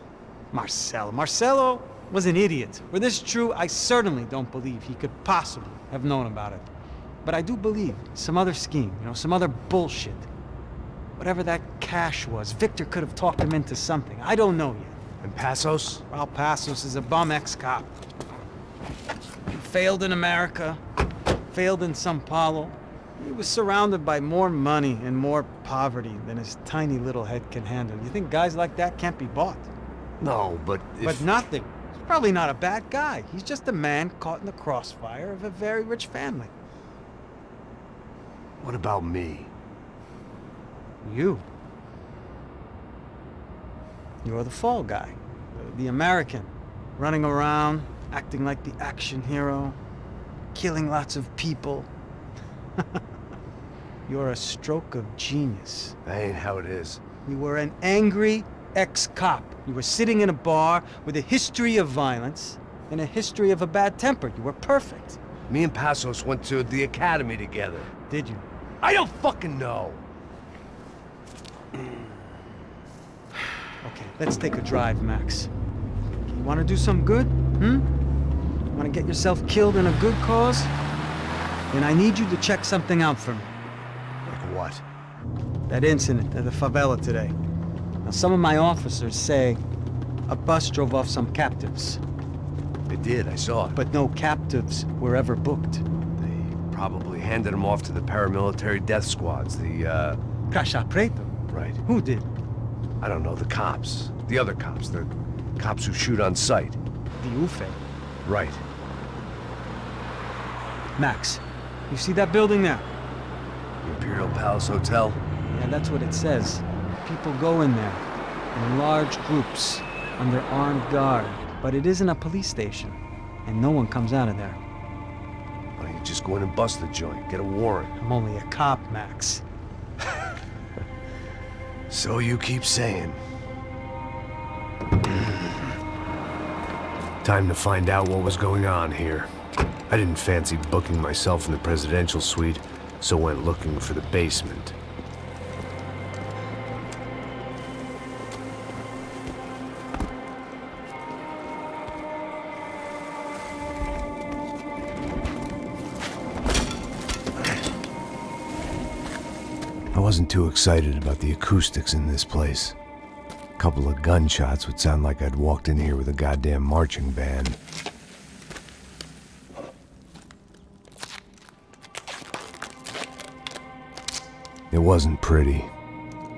[SPEAKER 3] Marcelo was an idiot. Were this true, I certainly don't believe he could possibly have known about it. But I do believe some other scheme, you know, some other bullshit. Whatever that cash was, Victor could have talked him into something. I don't know yet.
[SPEAKER 5] And Passos?
[SPEAKER 3] Well, Passos is a bum ex-cop. He failed in America, failed in Sao Paulo. He was surrounded by more money and more poverty than his tiny little head can handle. You think guys like that can't be bought?
[SPEAKER 5] No, but if...
[SPEAKER 3] But nothing. He's probably not a bad guy. He's just a man caught in the crossfire of a very rich family.
[SPEAKER 5] What about me?
[SPEAKER 3] You. You're the fall guy. The American. Running around, acting like the action hero. Killing lots of people. You're a stroke of genius.
[SPEAKER 5] That ain't how it is.
[SPEAKER 3] You were an angry ex-cop. You were sitting in a bar with a history of violence and a history of a bad temper. You were perfect.
[SPEAKER 5] Me and Passos went to the academy together.
[SPEAKER 3] Did you?
[SPEAKER 5] I don't fucking know.
[SPEAKER 3] Okay, let's take a drive, Max. You want to do some good? Want to get yourself killed in a good cause? Then I need you to check something out for me.
[SPEAKER 5] Like what?
[SPEAKER 3] That incident at the favela today. Now, some of my officers say a bus drove off some captives.
[SPEAKER 5] They did, I saw it.
[SPEAKER 3] But no captives were ever booked.
[SPEAKER 5] They probably handed them off to the paramilitary death squads, the,
[SPEAKER 3] Caixa Preto?
[SPEAKER 5] Right.
[SPEAKER 3] Who did?
[SPEAKER 5] I don't know, the cops. The other cops. The cops who shoot on sight.
[SPEAKER 3] The UFE.
[SPEAKER 5] Right.
[SPEAKER 3] Max, you see that building there?
[SPEAKER 5] The Imperial Palace Hotel?
[SPEAKER 3] Yeah, that's what it says. People go in there, in large groups, under armed guard. But it isn't a police station, and no one comes out of there.
[SPEAKER 5] Why don't you just go in and bust the joint, get a warrant?
[SPEAKER 3] I'm only a cop, Max.
[SPEAKER 5] So you keep saying.
[SPEAKER 1] Time to find out what was going on here. I didn't fancy booking myself in the presidential suite, so went looking for the basement. I wasn't too excited about the acoustics in this place. A couple of gunshots would sound like I'd walked in here with a goddamn marching band. It wasn't pretty,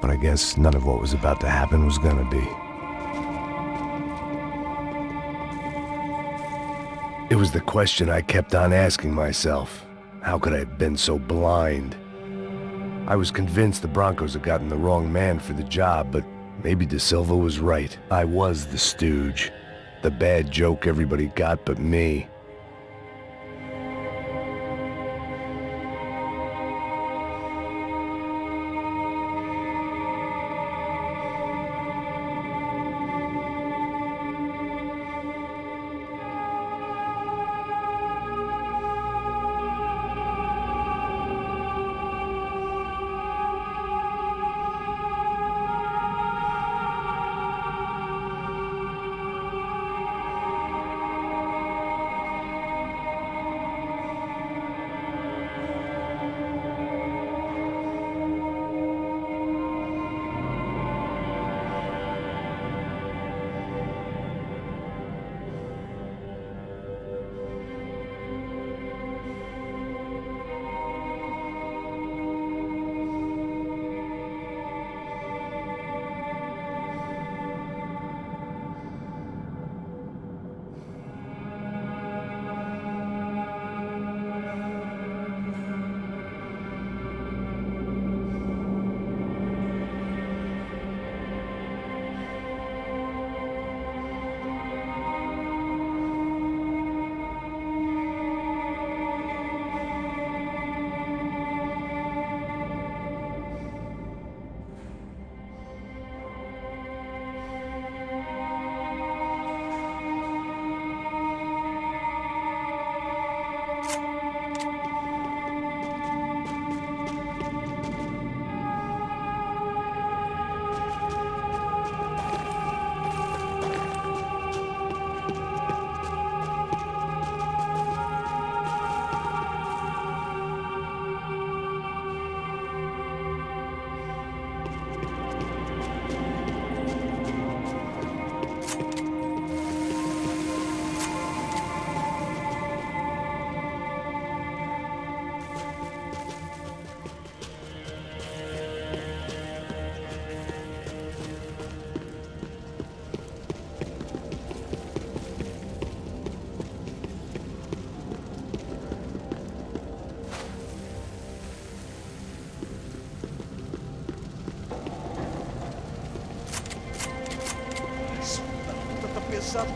[SPEAKER 1] but I guess none of what was about to happen was gonna be. It was the question I kept on asking myself. How could I have been so blind? I was convinced the Broncos had gotten the wrong man for the job, but maybe De Silva was right. I was the stooge. The bad joke everybody got but me.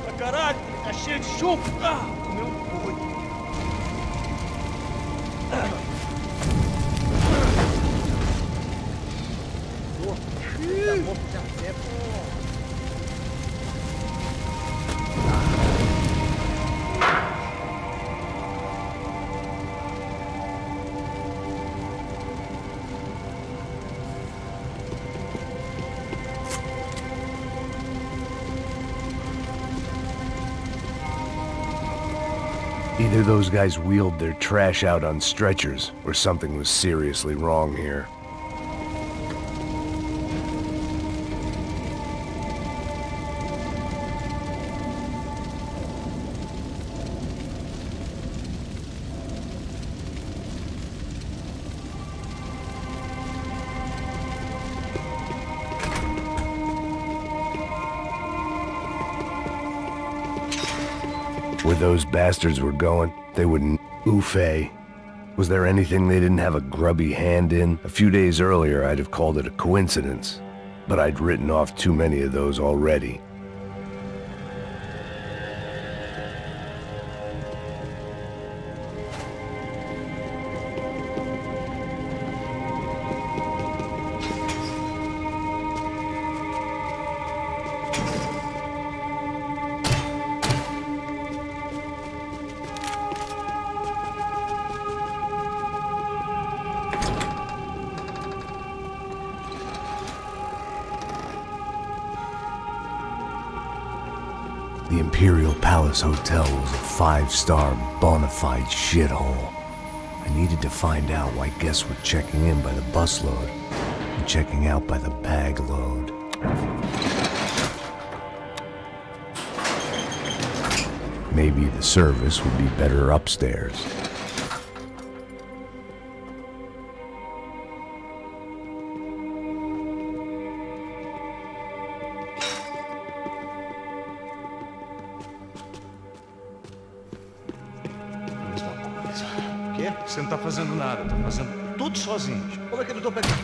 [SPEAKER 4] Pra caralho, tá cheio de chumbo. Comeu um porro.
[SPEAKER 1] Either those guys wheeled their trash out on stretchers, or something was seriously wrong here. Where those bastards were going, they wouldn't oof-ay. Was there anything they didn't have a grubby hand in? A few days earlier, I'd have called it a coincidence, but I'd written off too many of those already. The Imperial Palace Hotel was a five-star, bona fide shithole. I needed to find out why guests were checking in by the busload and checking out by the bag load. Maybe the service would be better upstairs.
[SPEAKER 5] Quê? Você não tá fazendo nada, tá fazendo tudo sozinho. Como é que eu tô pegando?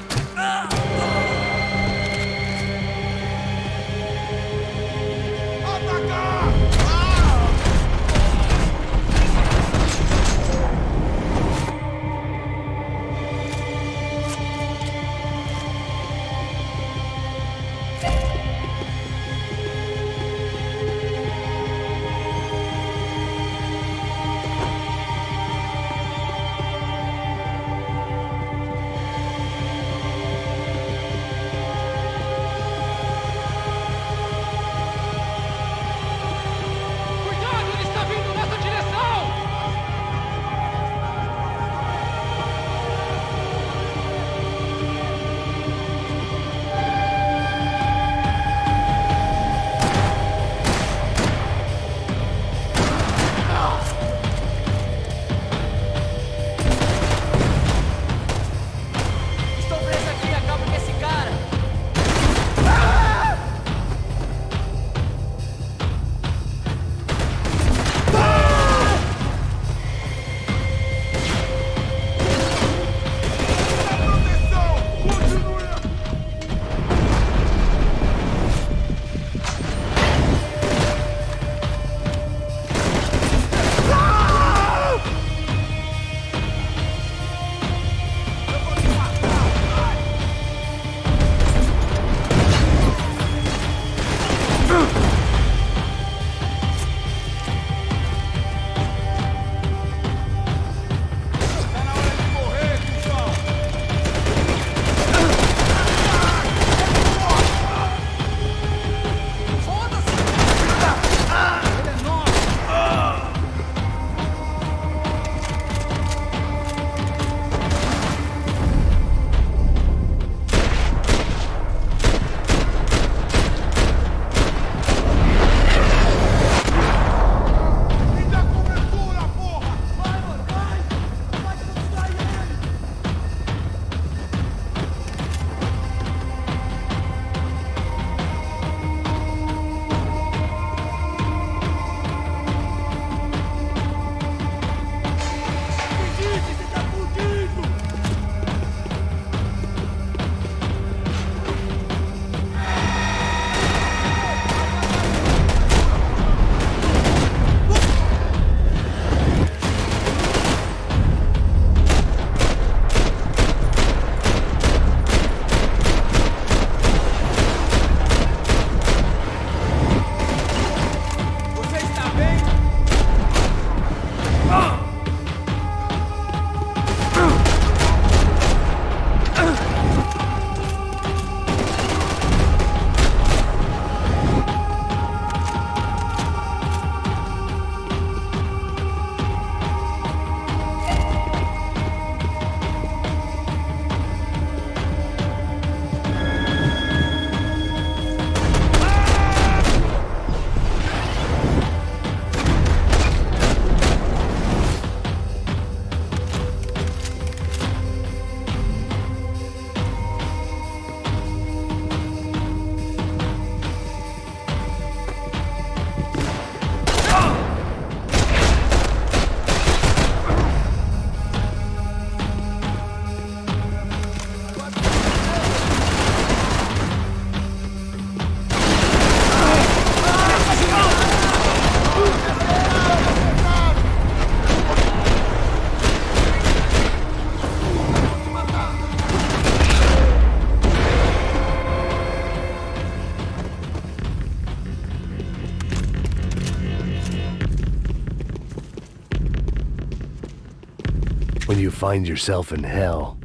[SPEAKER 1] When you find yourself in hell,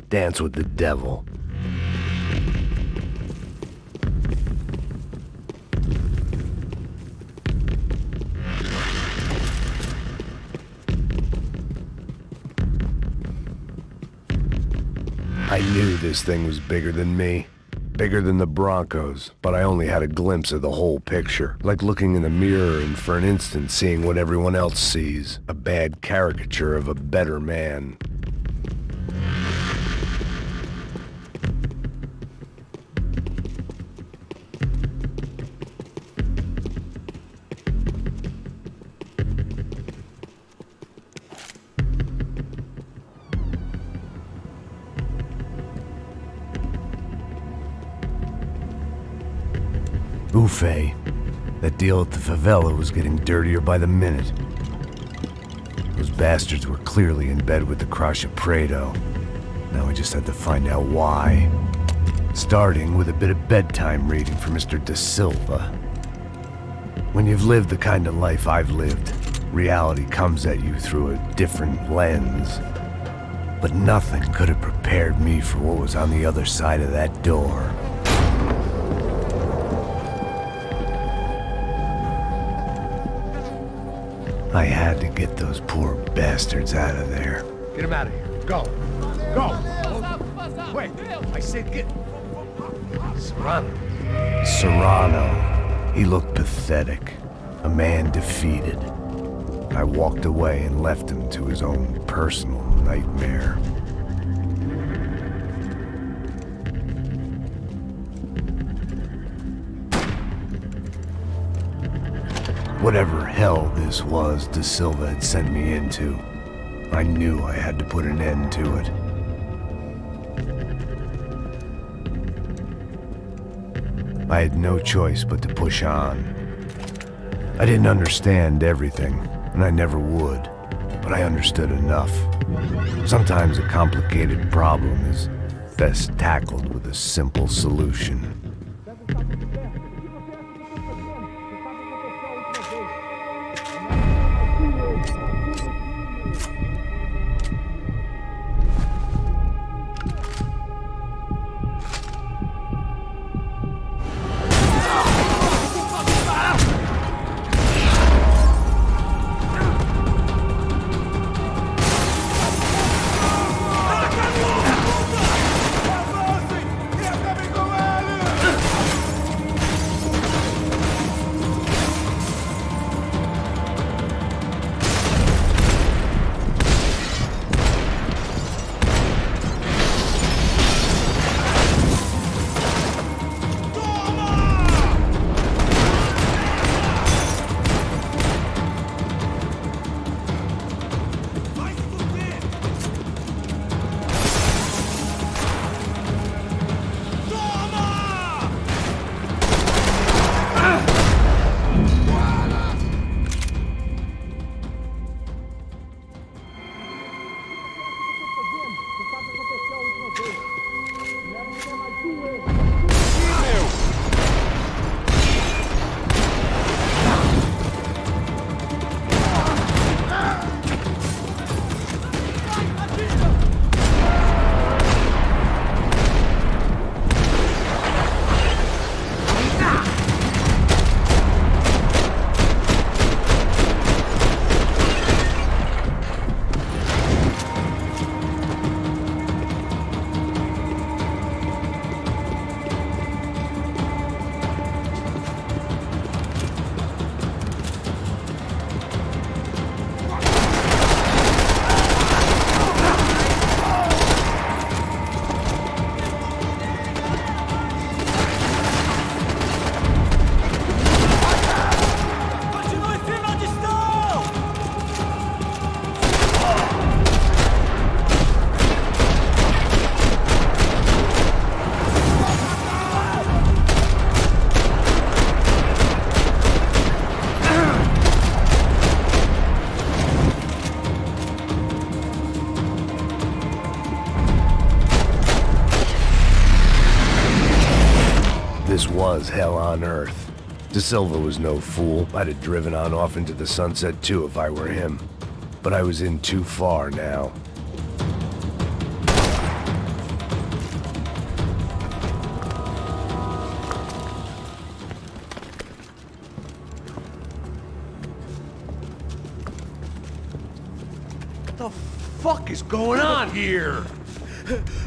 [SPEAKER 1] dance with the devil. I knew this thing was bigger than me. Bigger than the Broncos, but I only had a glimpse of the whole picture. Like looking in the mirror and for an instant seeing what everyone else sees. A bad caricature of a better man. Buffet. That deal at the favela was getting dirtier by the minute. Those bastards were clearly in bed with the Crusher Prado. Now we just had to find out why. Starting with a bit of bedtime reading for Mr. Da Silva. When you've lived the kind of life I've lived, reality comes at you through a different lens. But nothing could have prepared me for what was on the other side of that door. I had to get those poor bastards out of there.
[SPEAKER 5] Get him out of here. Go. Go. Wait. I said get... Serrano.
[SPEAKER 1] Serrano. He looked pathetic. A man defeated. I walked away and left him to his own personal nightmare. Whatever hell this was Da Silva had sent me into, I knew I had to put an end to it. I had no choice but to push on. I didn't understand everything, and I never would, but I understood enough. Sometimes a complicated problem is best tackled with a simple solution. This was hell on earth. Da Silva was no fool. I'd have driven on off into the sunset too if I were him. But I was in too far now.
[SPEAKER 5] What the fuck is going on here?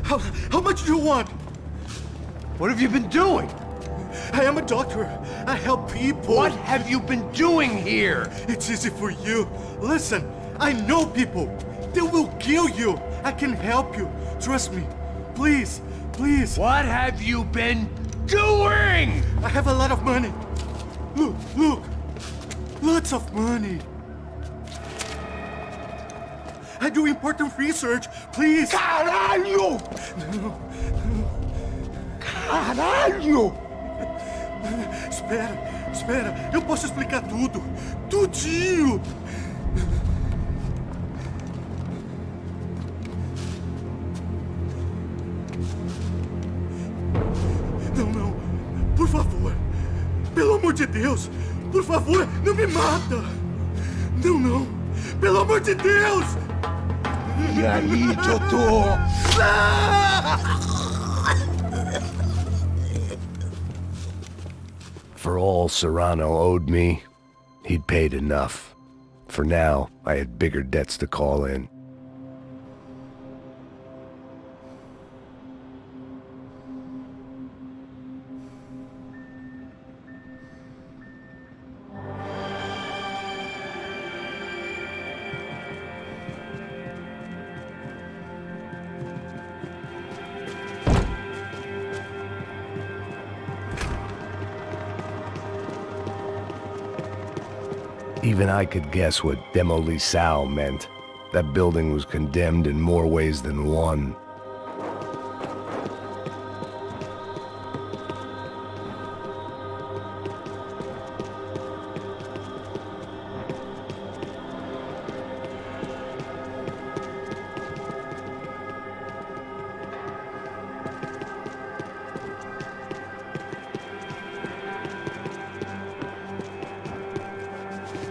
[SPEAKER 13] How much do you want?
[SPEAKER 5] What have you been doing?
[SPEAKER 13] I am a doctor. I help people.
[SPEAKER 5] What have you been doing here?
[SPEAKER 13] It's easy for you. Listen, I know people. They will kill you. I can help you. Trust me. Please, please.
[SPEAKER 5] What have you been doing?
[SPEAKER 13] I have a lot of money. Look, look. Lots of money. I do important research. Please.
[SPEAKER 5] Caralho!
[SPEAKER 13] No.
[SPEAKER 5] Caralho!
[SPEAKER 13] Espera, espera. Eu posso explicar tudo. Tudinho. Não, não. Por favor. Pelo amor de Deus. Por favor, não me mata. Não, não. Pelo amor de Deus.
[SPEAKER 5] E aí, doutor?
[SPEAKER 1] For all Serrano owed me, he'd paid enough. For now, I had bigger debts to call in. Even I could guess what demolisal meant. That building was condemned in more ways than one.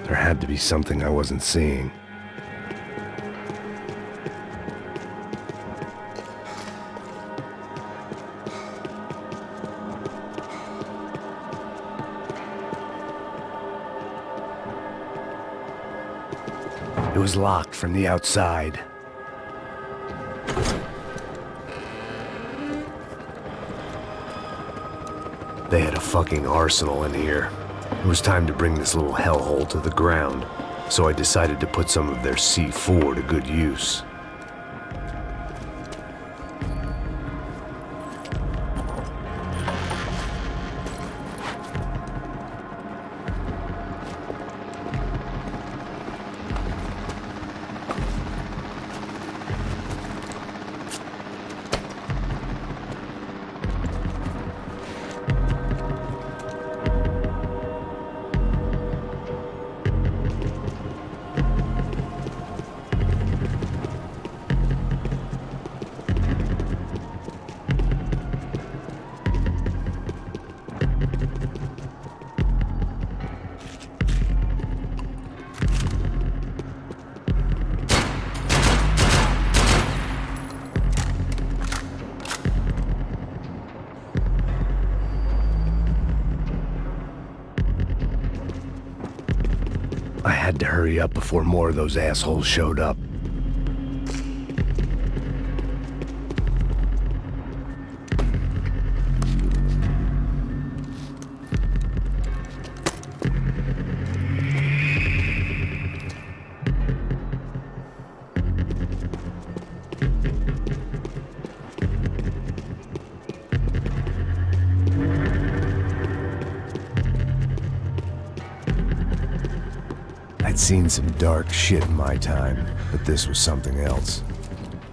[SPEAKER 1] There had to be something I wasn't seeing. It was locked from the outside. They had a fucking arsenal in here. It was time to bring this little hellhole to the ground, so I decided to put some of their C4 to good use. I had to hurry up before more of those assholes showed up. I'd seen some dark shit in my time, but this was something else.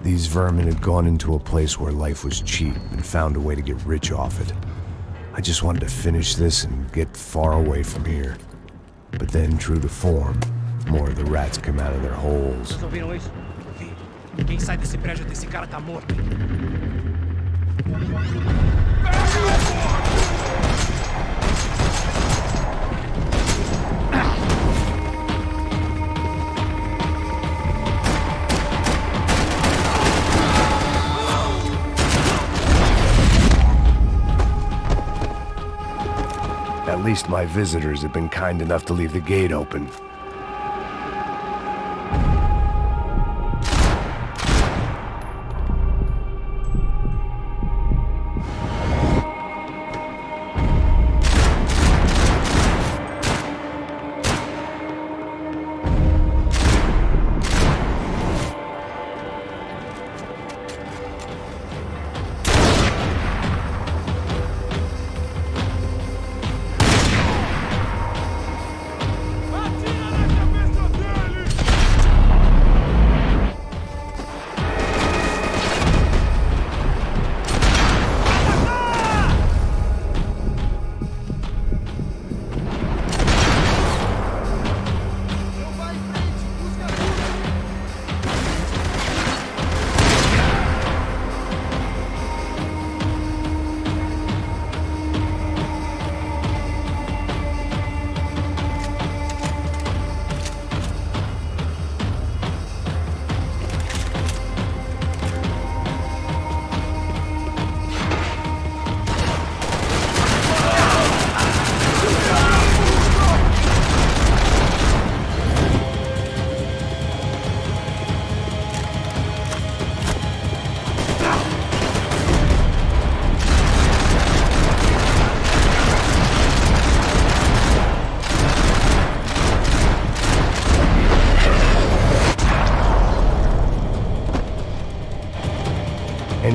[SPEAKER 1] These vermin had gone into a place where life was cheap and found a way to get rich off it. I just wanted to finish this and get far away from here. But then, true to form, more of the rats come out of their holes.
[SPEAKER 7] Vocês ouviram isso? Vi. Ninguém sai desse prédio até esse cara tá morto.
[SPEAKER 1] At least my visitors had been kind enough to leave the gate open.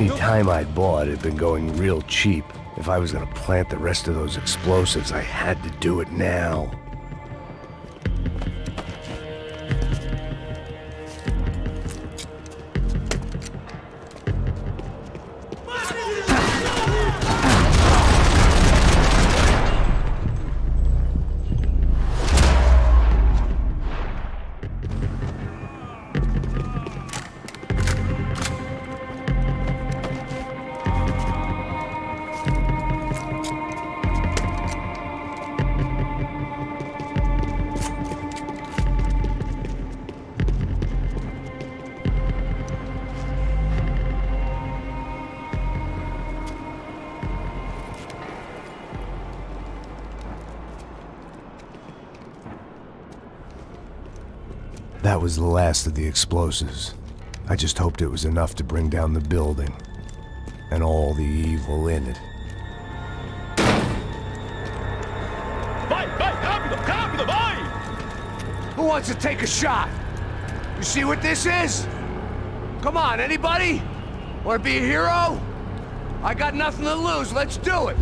[SPEAKER 1] Any time I'd bought had been going real cheap. If I was gonna plant the rest of those explosives, I had to do it now. That was the last of the explosives. I just hoped it was enough to bring down the building and all the evil in it.
[SPEAKER 4] Vai, vai, rápido, rápido, vai!
[SPEAKER 5] Who wants to take a shot? You see what this is? Come on, anybody? Want to be a hero? I got nothing to lose, let's do it!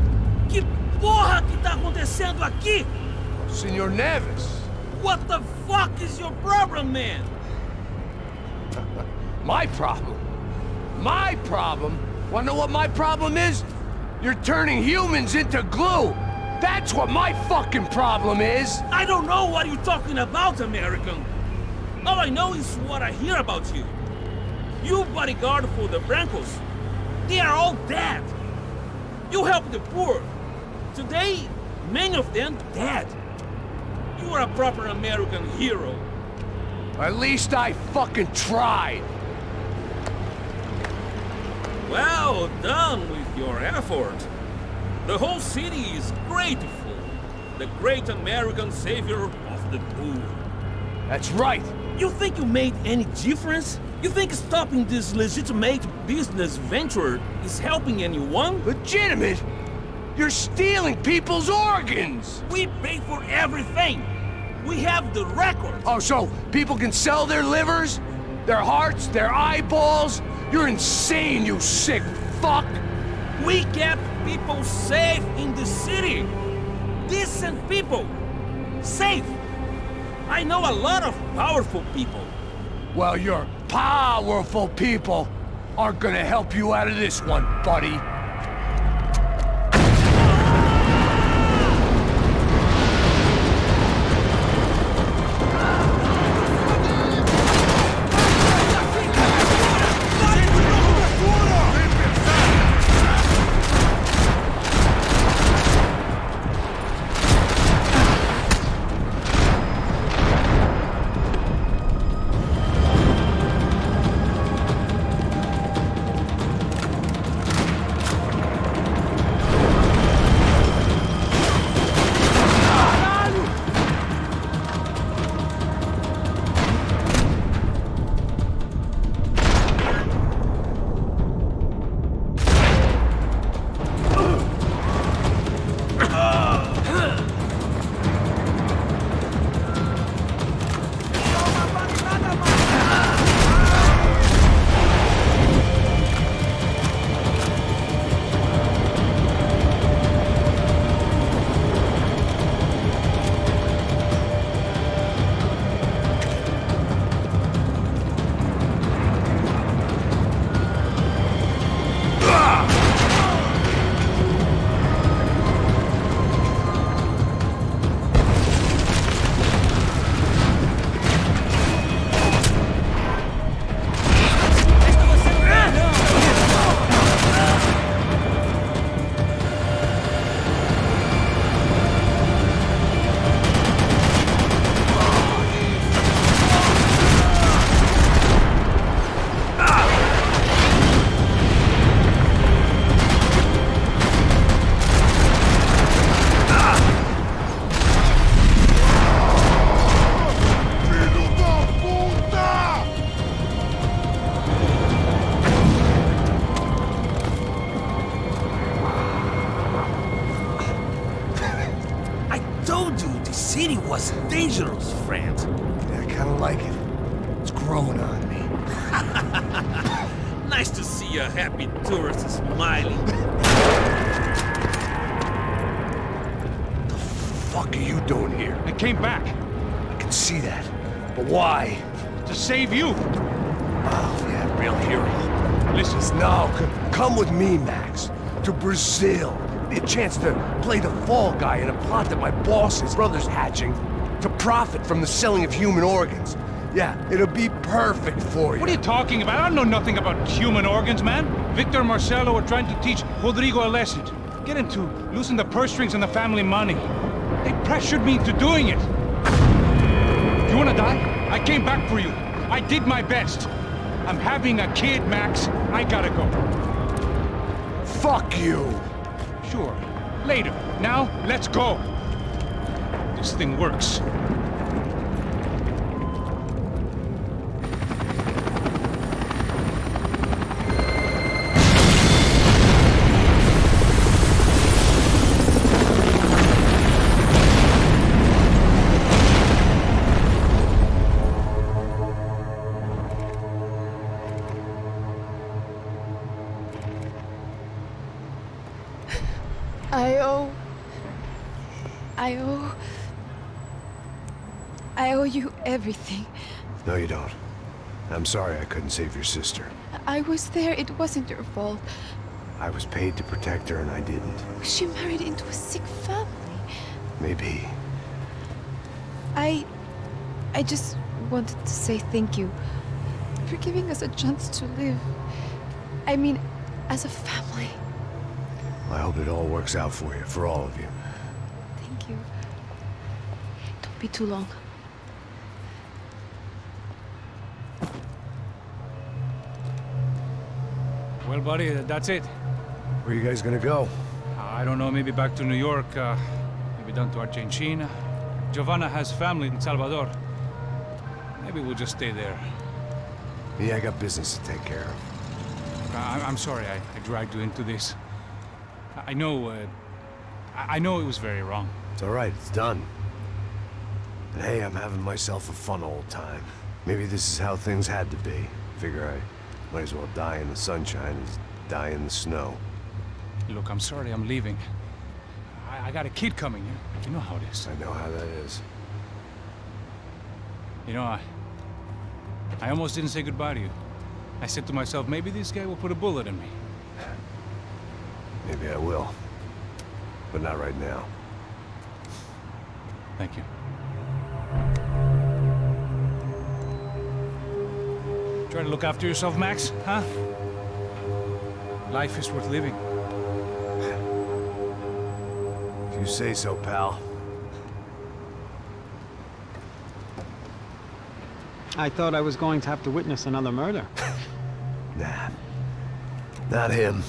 [SPEAKER 7] Que porra que tá acontecendo aqui?
[SPEAKER 5] Senor Neves.
[SPEAKER 7] What the fuck is your problem, man?
[SPEAKER 5] My problem? My problem? Wanna know what my problem is? You're turning humans into glue! That's what my fucking problem is!
[SPEAKER 7] I don't know what you're talking about, American. All I know is what I hear about you. You bodyguard for the Brancos. They are all dead. You help the poor. Today, many of them dead. You are a proper American hero.
[SPEAKER 5] At least I fucking tried.
[SPEAKER 7] Well done with your effort. The whole city is grateful. The great American savior of the poor.
[SPEAKER 5] That's right.
[SPEAKER 7] You think you made any difference? You think stopping this legitimate business venture is helping anyone?
[SPEAKER 5] Legitimate? You're stealing people's organs!
[SPEAKER 7] We pay for everything! We have the records!
[SPEAKER 5] Oh, so people can sell their livers? Their hearts? Their eyeballs? You're insane, you sick fuck!
[SPEAKER 7] We kept people safe in the city! Decent people! Safe! I know a lot of powerful people.
[SPEAKER 5] Well, your powerful people aren't gonna help you out of this one, buddy.
[SPEAKER 7] city was dangerous, friend.
[SPEAKER 5] Yeah, I kinda like it. It's growing on me.
[SPEAKER 7] Nice to see a happy tourist smiling.
[SPEAKER 5] The fuck are you doing here?
[SPEAKER 4] I came back
[SPEAKER 5] I can see that. But why?
[SPEAKER 4] to save you.
[SPEAKER 5] Oh, yeah, real hero.
[SPEAKER 4] Listen,
[SPEAKER 5] No, come with me, Max. To Brazil. A chance to play the fall guy in a plot that my boss's brother's hatching to profit from the selling of human organs. Yeah, it'll be perfect for you.
[SPEAKER 4] what are you talking about? I don't know nothing about human organs, man. Victor and Marcelo were trying to teach Rodrigo a lesson. Get him to loosen the purse strings on the family money. They pressured me into doing it. You wanna die? I came back for you. I did my best. I'm having a kid, Max. I gotta go.
[SPEAKER 5] Fuck you!
[SPEAKER 4] Sure. Later. Now, let's go. This thing works.
[SPEAKER 2] I owe you everything.
[SPEAKER 1] No, you don't. I'm sorry I couldn't save your sister.
[SPEAKER 2] I was there. It wasn't your fault.
[SPEAKER 1] I was paid to protect her and I didn't.
[SPEAKER 2] She married into a sick family.
[SPEAKER 1] Maybe.
[SPEAKER 2] I just wanted to say thank you for giving us a chance to live. I mean, as a family.
[SPEAKER 1] I hope it all works out for you, for all of you.
[SPEAKER 2] Thank you. Don't be too long.
[SPEAKER 4] Well, buddy, that's it.
[SPEAKER 1] Where are you guys gonna go?
[SPEAKER 4] I don't know, maybe back to New York, maybe down to Argentina. Giovanna has family in Salvador. Maybe we'll just stay there.
[SPEAKER 1] Yeah, I got business to take care of.
[SPEAKER 4] I'm sorry I dragged you into this. I know it was very wrong.
[SPEAKER 1] It's all right, it's done. And hey, I'm having myself a fun old time. Maybe this is how things had to be. Figure I might as well die in the sunshine as die in the snow.
[SPEAKER 4] Look, I'm sorry I'm leaving. I got a kid coming. You know how it is.
[SPEAKER 1] I know how that is.
[SPEAKER 4] You know, I almost didn't say goodbye to you. I said to myself, maybe this guy will put a bullet in me.
[SPEAKER 1] Maybe I will. But not right now.
[SPEAKER 4] Thank you. Try to look after yourself, Max, huh? Life is worth living.
[SPEAKER 1] If you say so, pal.
[SPEAKER 3] I thought I was going to have to witness another murder.
[SPEAKER 1] Nah. Not him.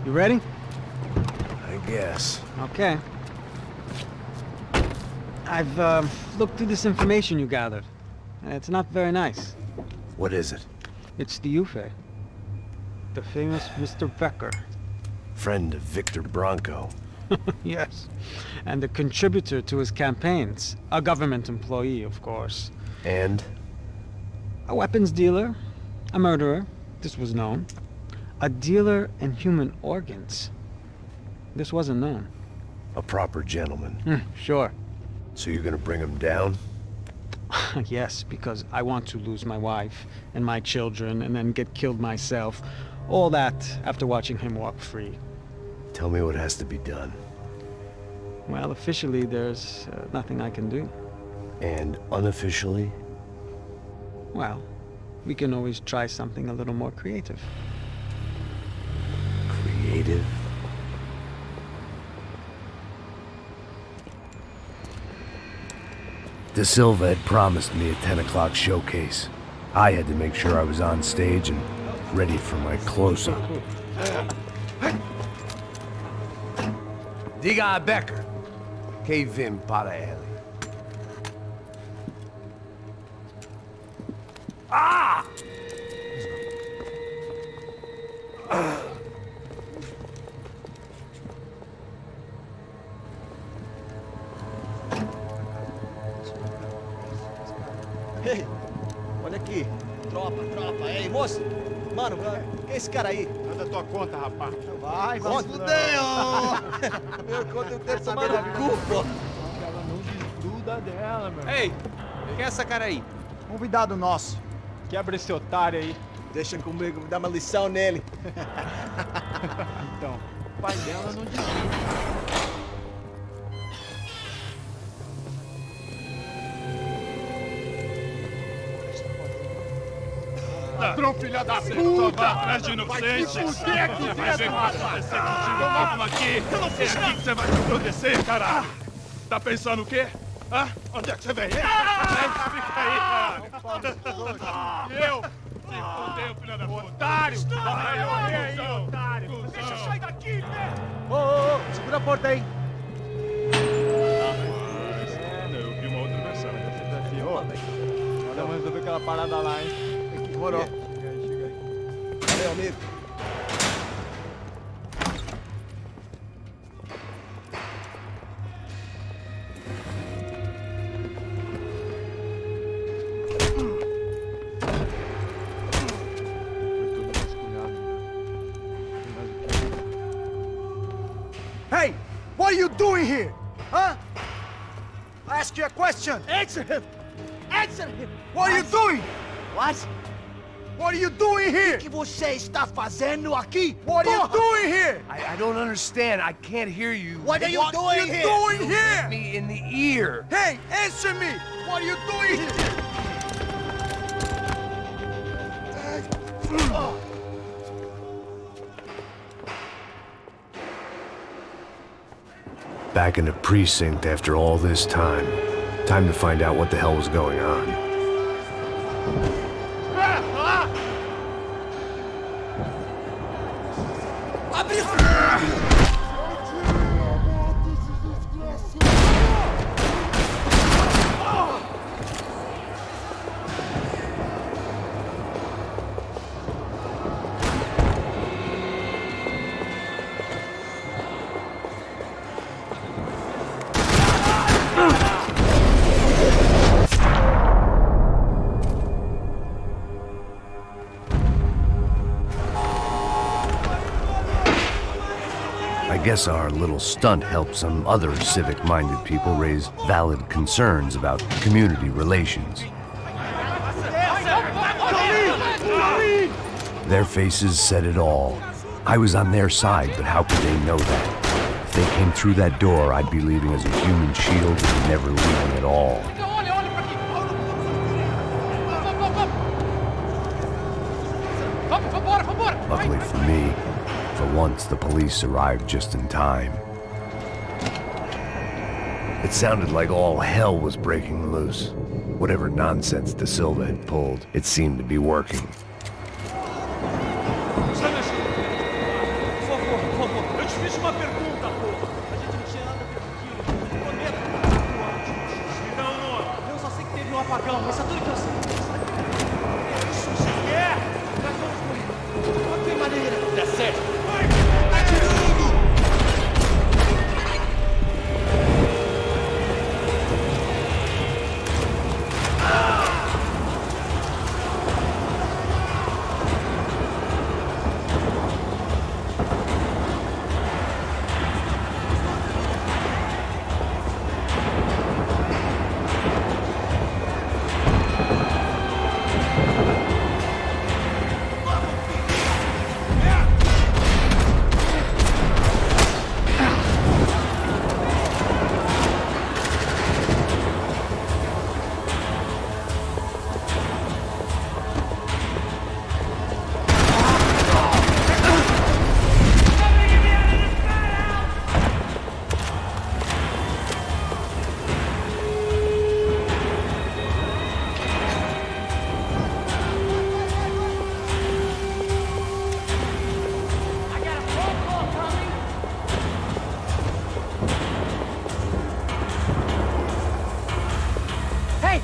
[SPEAKER 3] You ready?
[SPEAKER 1] I guess.
[SPEAKER 3] Okay. I've looked through this information you gathered. It's not very nice.
[SPEAKER 1] What is it?
[SPEAKER 3] It's the Ufe. The famous Mr. Becker.
[SPEAKER 1] Friend of Victor Bronco.
[SPEAKER 3] Yes. And a contributor to his campaigns. A government employee, of course.
[SPEAKER 1] And?
[SPEAKER 3] A weapons dealer. A murderer. This was known. A dealer in human organs. This wasn't known.
[SPEAKER 1] A proper gentleman.
[SPEAKER 3] Sure.
[SPEAKER 1] So you're gonna bring him down?
[SPEAKER 3] Yes, because I want to lose my wife and my children and then get killed myself. All that after watching him walk free.
[SPEAKER 1] Tell me what has to be done.
[SPEAKER 3] Well, officially, there's nothing I can do.
[SPEAKER 1] And unofficially?
[SPEAKER 3] Well, we can always try something a little more creative.
[SPEAKER 1] Creative? De Silva had promised me a 10 o'clock showcase. I had to make sure I was on stage and ready for my close-up. Diga a Becker. Que vim para ele. Ah!
[SPEAKER 10] Ei, olha aqui. Tropa, tropa. Ei, moço. Mano, quem é esse cara aí?
[SPEAKER 13] Manda tua conta, rapaz.
[SPEAKER 10] Vai, se fudeu! Meu conta eu quero saber da culpa.
[SPEAKER 3] Ela não desgruda dela, meu.
[SPEAKER 10] Ei, quem é essa cara aí?
[SPEAKER 3] Convidado nosso. Quebra esse otário aí.
[SPEAKER 10] Deixa comigo, me dá uma lição nele.
[SPEAKER 3] Então, o pai dela não desgruda.
[SPEAKER 13] Ladrão, filha da puta! Atrás de inocentes! Vai se fuder aqui dentro! Vai ver o que vai acontecer contigo! Vamos aqui! Eu não fiz nada! É aqui que você vai se proteger, caralho! Tá pensando o quê? Hã? Onde é que você vem? Fica aí, caralho! Eu? Se fudeu, filha da puta! Otário! Vai morrer aí, otário! Deixa eu sair daqui, velho!
[SPEAKER 3] Ô, segura a porta aí.
[SPEAKER 13] Eu vi uma outra versão.
[SPEAKER 3] Vamos resolver aquela parada lá, hein?
[SPEAKER 10] Demorou.
[SPEAKER 3] Chega aí.
[SPEAKER 10] Valeu, amigo.
[SPEAKER 3] Hey, what are you doing here? Huh? I ask you a question.
[SPEAKER 12] Answer him! Answer him!
[SPEAKER 3] What are you doing?
[SPEAKER 12] What?
[SPEAKER 3] What are you doing here?
[SPEAKER 12] O que você está fazendo aqui?
[SPEAKER 3] What are you doing here?
[SPEAKER 5] I don't understand. I can't hear you.
[SPEAKER 12] What are you doing here?
[SPEAKER 3] Doing here?
[SPEAKER 5] Me in the ear.
[SPEAKER 3] Hey, answer me! What are you doing here?
[SPEAKER 1] Back in the precinct after all this time. Time to find out what the hell was going on. I guess our little stunt helped some other civic-minded people raise valid concerns about community relations. Their faces said it all. I was on their side, but how could they know that? If they came through that door, I'd be leaving as a human shield and never leaving at all. Luckily for me, for once the police arrived just in time. It sounded like all hell was breaking loose. Whatever nonsense De Silva had pulled, it seemed to be working.
[SPEAKER 7] Eu te fiz uma pergunta, porra. A gente não tinha nada a ver com aquilo. Eu prometo que não ficou antes. Me dá um nome. Eu só sei que teve um apagão, mas é tudo que eu sei. Isso você quer? Nós vamos morrer. Não tem maneira. Dá certo. Vai! Atirando!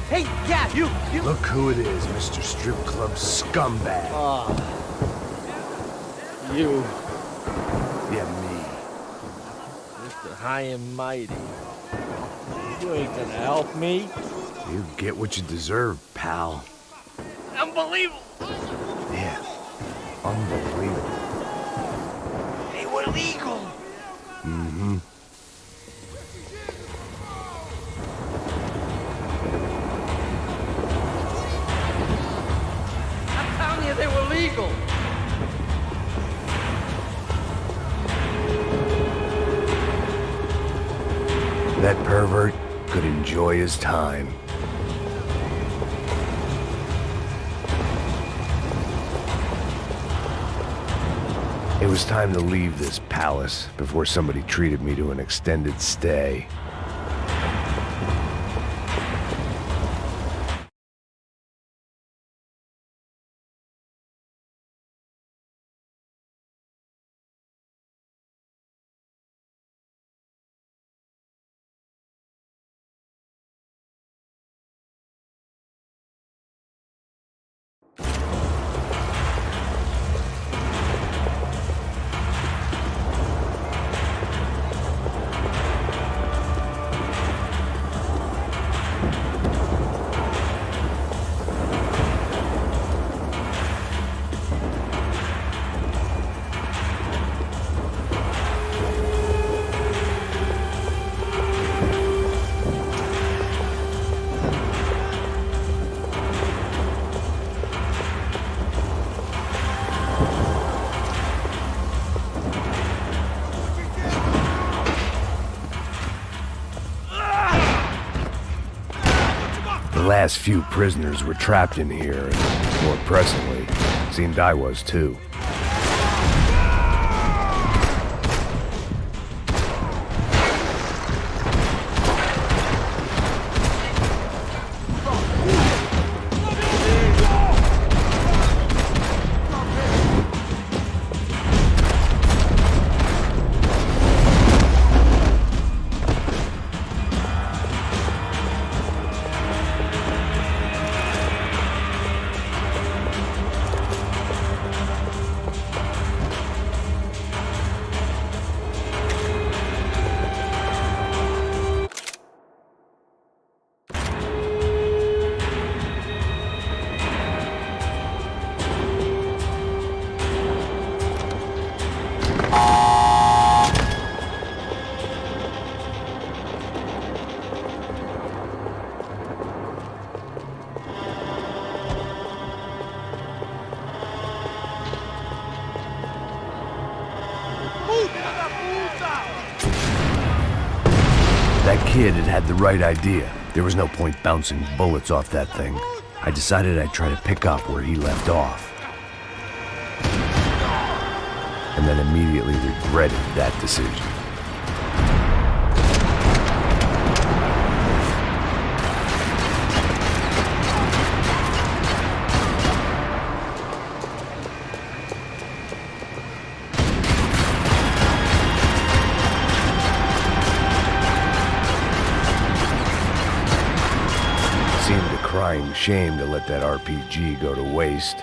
[SPEAKER 12] Hey, yeah, you!
[SPEAKER 5] Look who it is, Mr. Strip Club scumbag.
[SPEAKER 12] You,
[SPEAKER 5] Yeah, me.
[SPEAKER 12] Mr. High and Mighty. You ain't gonna help me.
[SPEAKER 1] You get what you deserve, pal.
[SPEAKER 12] Unbelievable!
[SPEAKER 1] Yeah, Unbelievable.
[SPEAKER 5] They were legal!
[SPEAKER 1] Mm-hmm.
[SPEAKER 10] I'm telling you, they were legal!
[SPEAKER 1] That pervert could enjoy his time. It was time to leave this palace before somebody treated me to an extended stay. The last few prisoners were trapped in here, and more pressingly, seemed I was too. That kid had the right idea. There was no point bouncing bullets off that thing. I decided I'd try to pick up where he left off. And then immediately regretted that decision. Seemed a crying shame to let that RPG go to waste.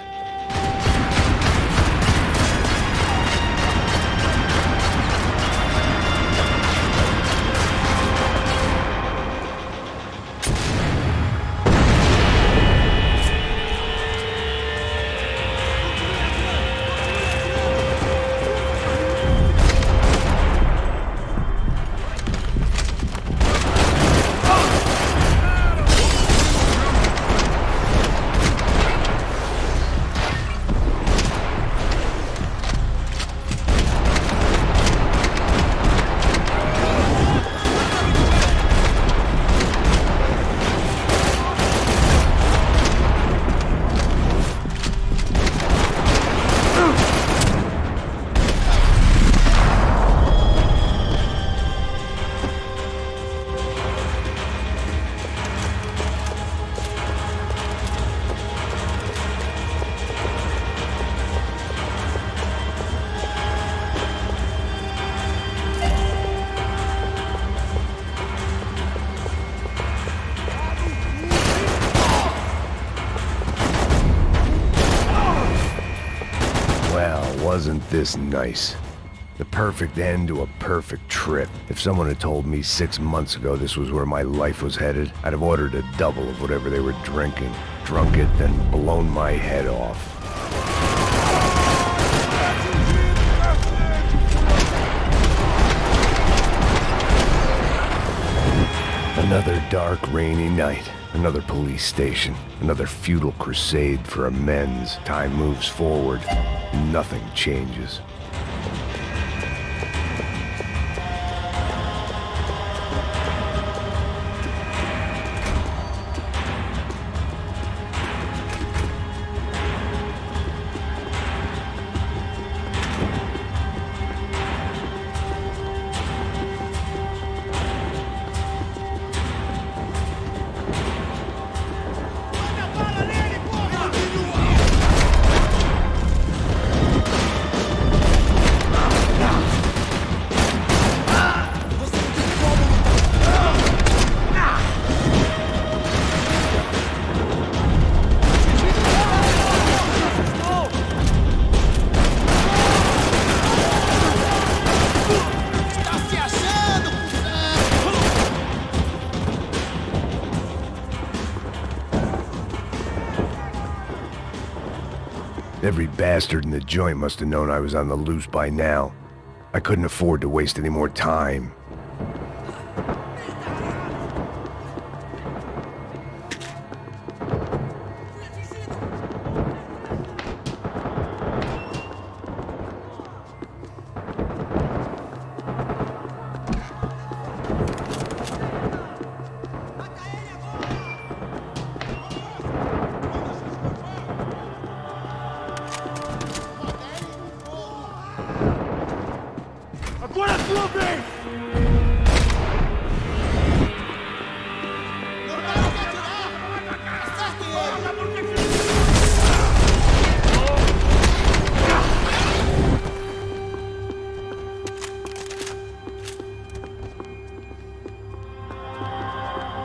[SPEAKER 1] Wasn't this nice? The perfect end to a perfect trip. If someone had told me 6 months ago this was where my life was headed, I'd have ordered a double of whatever they were drinking, drunk it, then blown my head off. Another dark, rainy night. Another police station. Another futile crusade for amends. Time moves forward. Nothing changes. Every bastard in the joint must have known I was on the loose by now. I couldn't afford to waste any more time.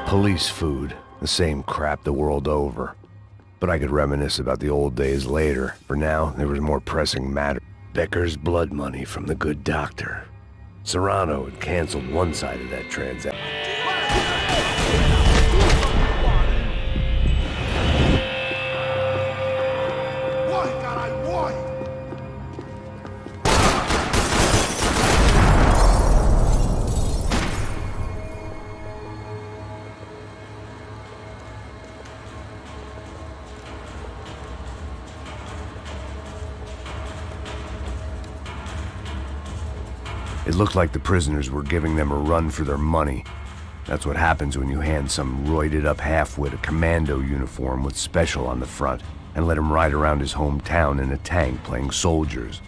[SPEAKER 1] Police food, the same crap the world over. But I could reminisce about the old days later. For now, there was more pressing matter. Becker's blood money from the good doctor. Serrano had canceled one side of that transaction. It looked like the prisoners were giving them a run for their money. That's what happens when you hand some roided-up halfwit a commando uniform with special on the front and let him ride around his hometown in a tank playing soldiers.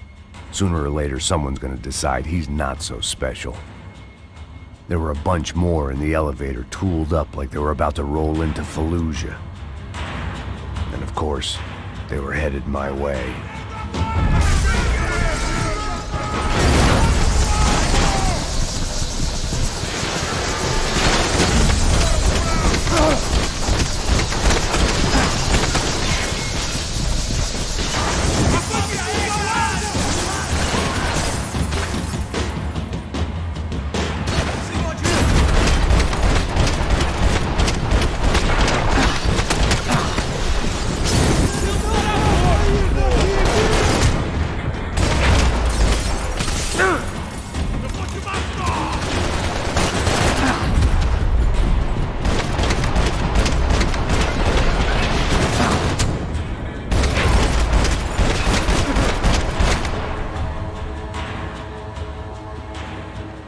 [SPEAKER 1] Sooner or later, someone's gonna decide he's not so special. There were a bunch more in the elevator, tooled up like they were about to roll into Fallujah. And of course, they were headed my way.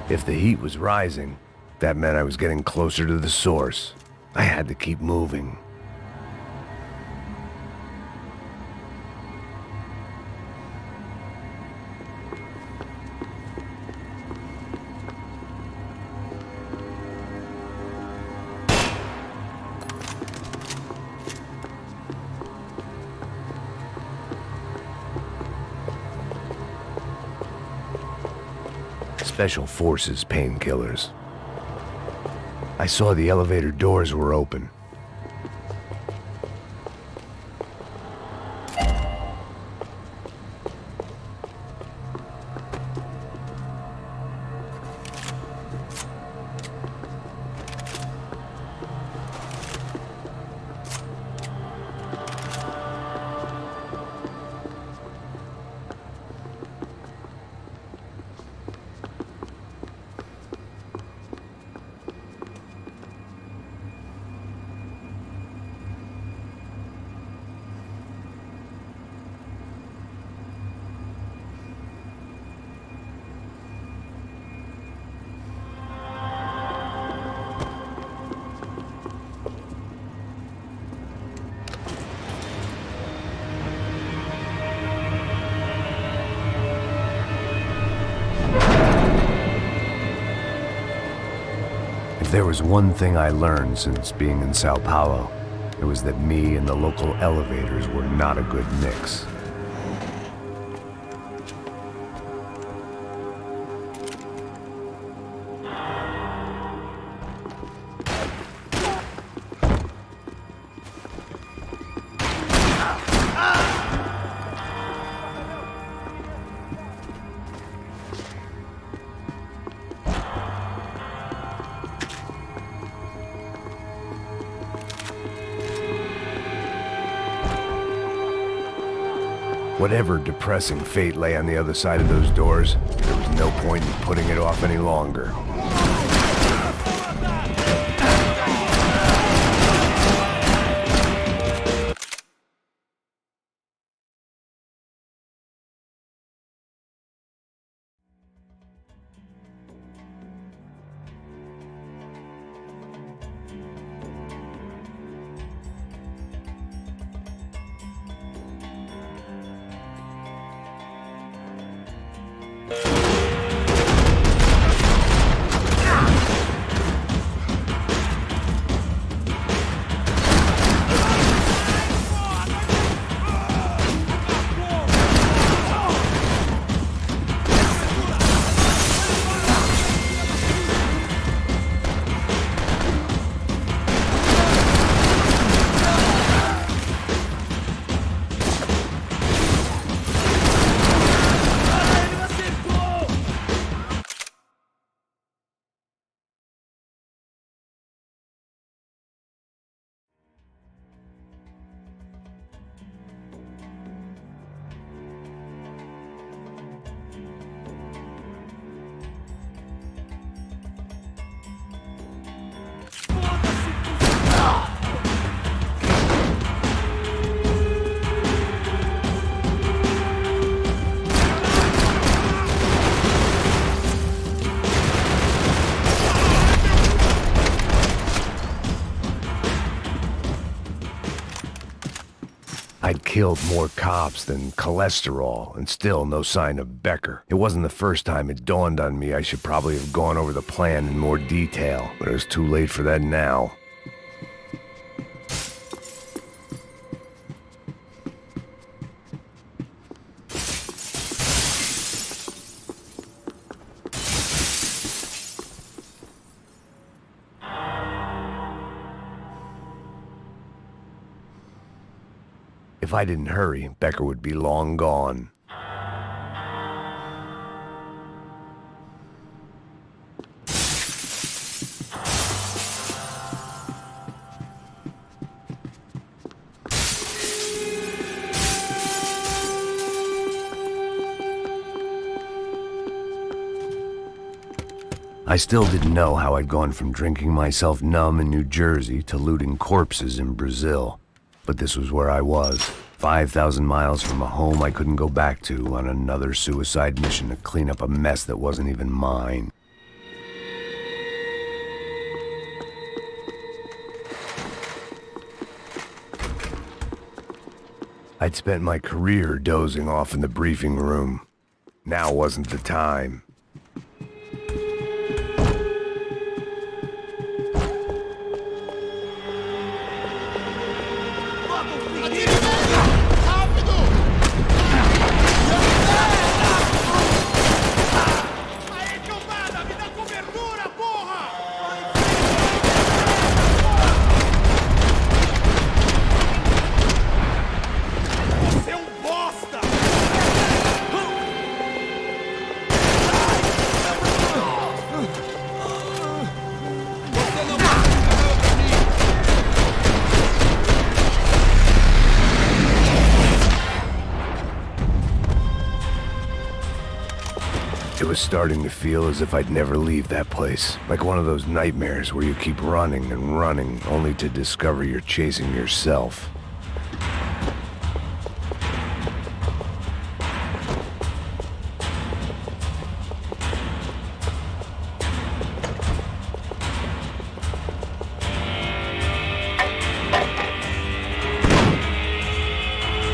[SPEAKER 1] If the heat was rising, that meant I was getting closer to the source. I had to keep moving. Special Forces painkillers. I saw the elevator doors were open. there was one thing I learned since being in Sao Paulo, it was that me and the local elevators were not a good mix. Whatever depressing fate lay on the other side of those doors, there was no point in putting it off any longer. I'd killed more cops than cholesterol, and still no sign of Becker. It wasn't the first time it dawned on me I should probably have gone over the plan in more detail, but it was too late for that now. If I didn't hurry, Becker would be long gone. I still didn't know how I'd gone from drinking myself numb in New Jersey to looting corpses in Brazil. But this was where I was, 5,000 miles from a home I couldn't go back to, on another suicide mission to clean up a mess that wasn't even mine. I'd spent my career dozing off in the briefing room. Now wasn't the time. It was starting to feel as if I'd never leave that place. Like one of those nightmares where you keep running and running, only to discover you're chasing yourself.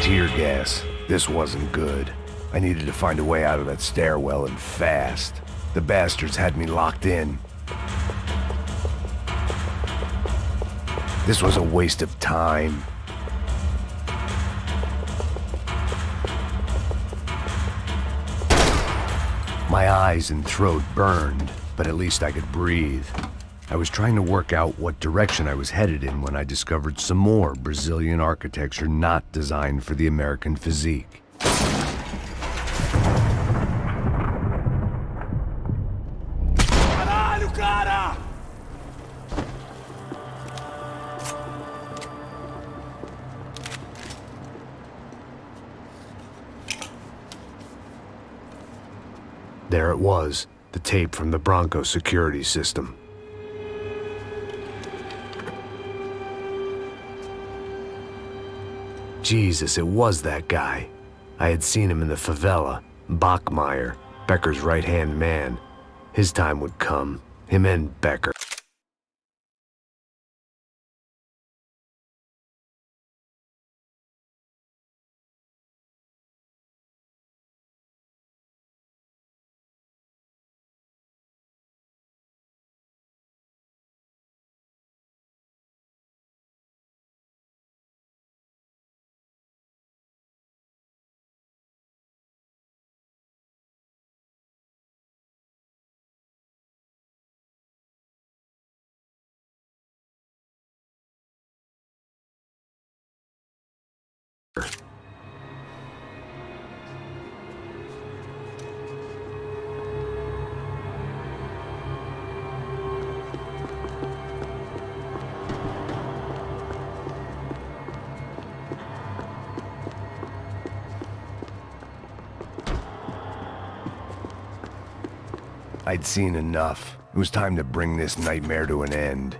[SPEAKER 1] Tear gas. This wasn't good. I needed to find a way out of that stairwell, and fast. The bastards had me locked in. This was a waste of time. My eyes and throat burned, but at least I could breathe. I was trying to work out what direction I was headed in when I discovered some more Brazilian architecture not designed for the American physique.
[SPEAKER 7] Caralho, cara!
[SPEAKER 1] There it was, the tape from the Bronco security system. Jesus, it was that guy. I had seen him in the favela, Bachmeyer, Becker's right-hand man. His time would come, him and Becker. I'd seen enough. It was time to bring this nightmare to an end.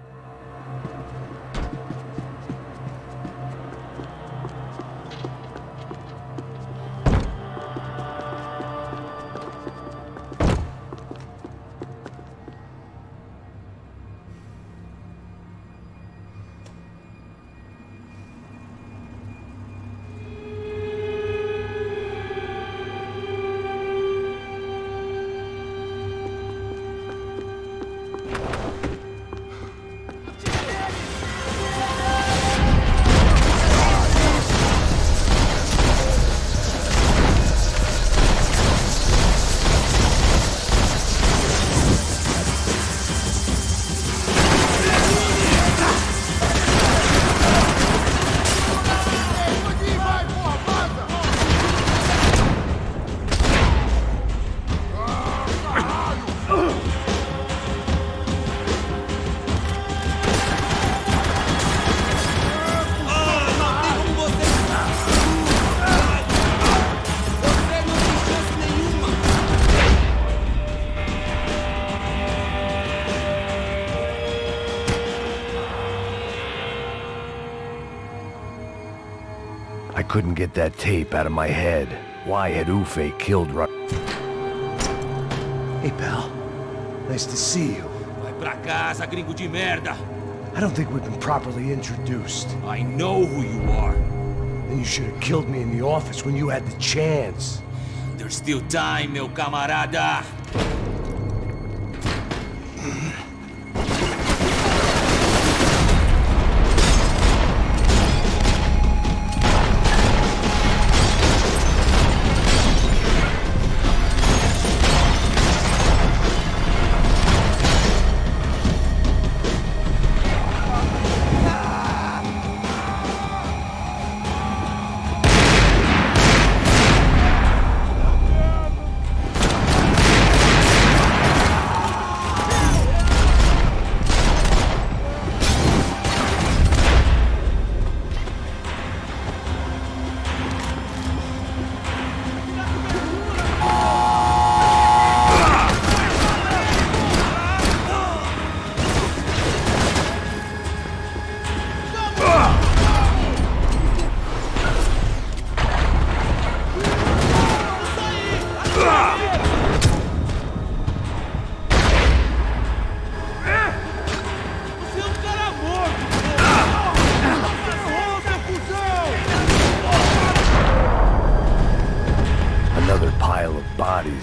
[SPEAKER 1] I couldn't get that tape out of my head. Why had Ufe killed
[SPEAKER 5] Hey, pal. Nice to see you.
[SPEAKER 7] Vai pra casa, gringo de merda!
[SPEAKER 5] I don't think we've been properly introduced.
[SPEAKER 7] I know who you are.
[SPEAKER 5] Then you should have killed me in the office when you had the chance.
[SPEAKER 7] There's still time, meu camarada!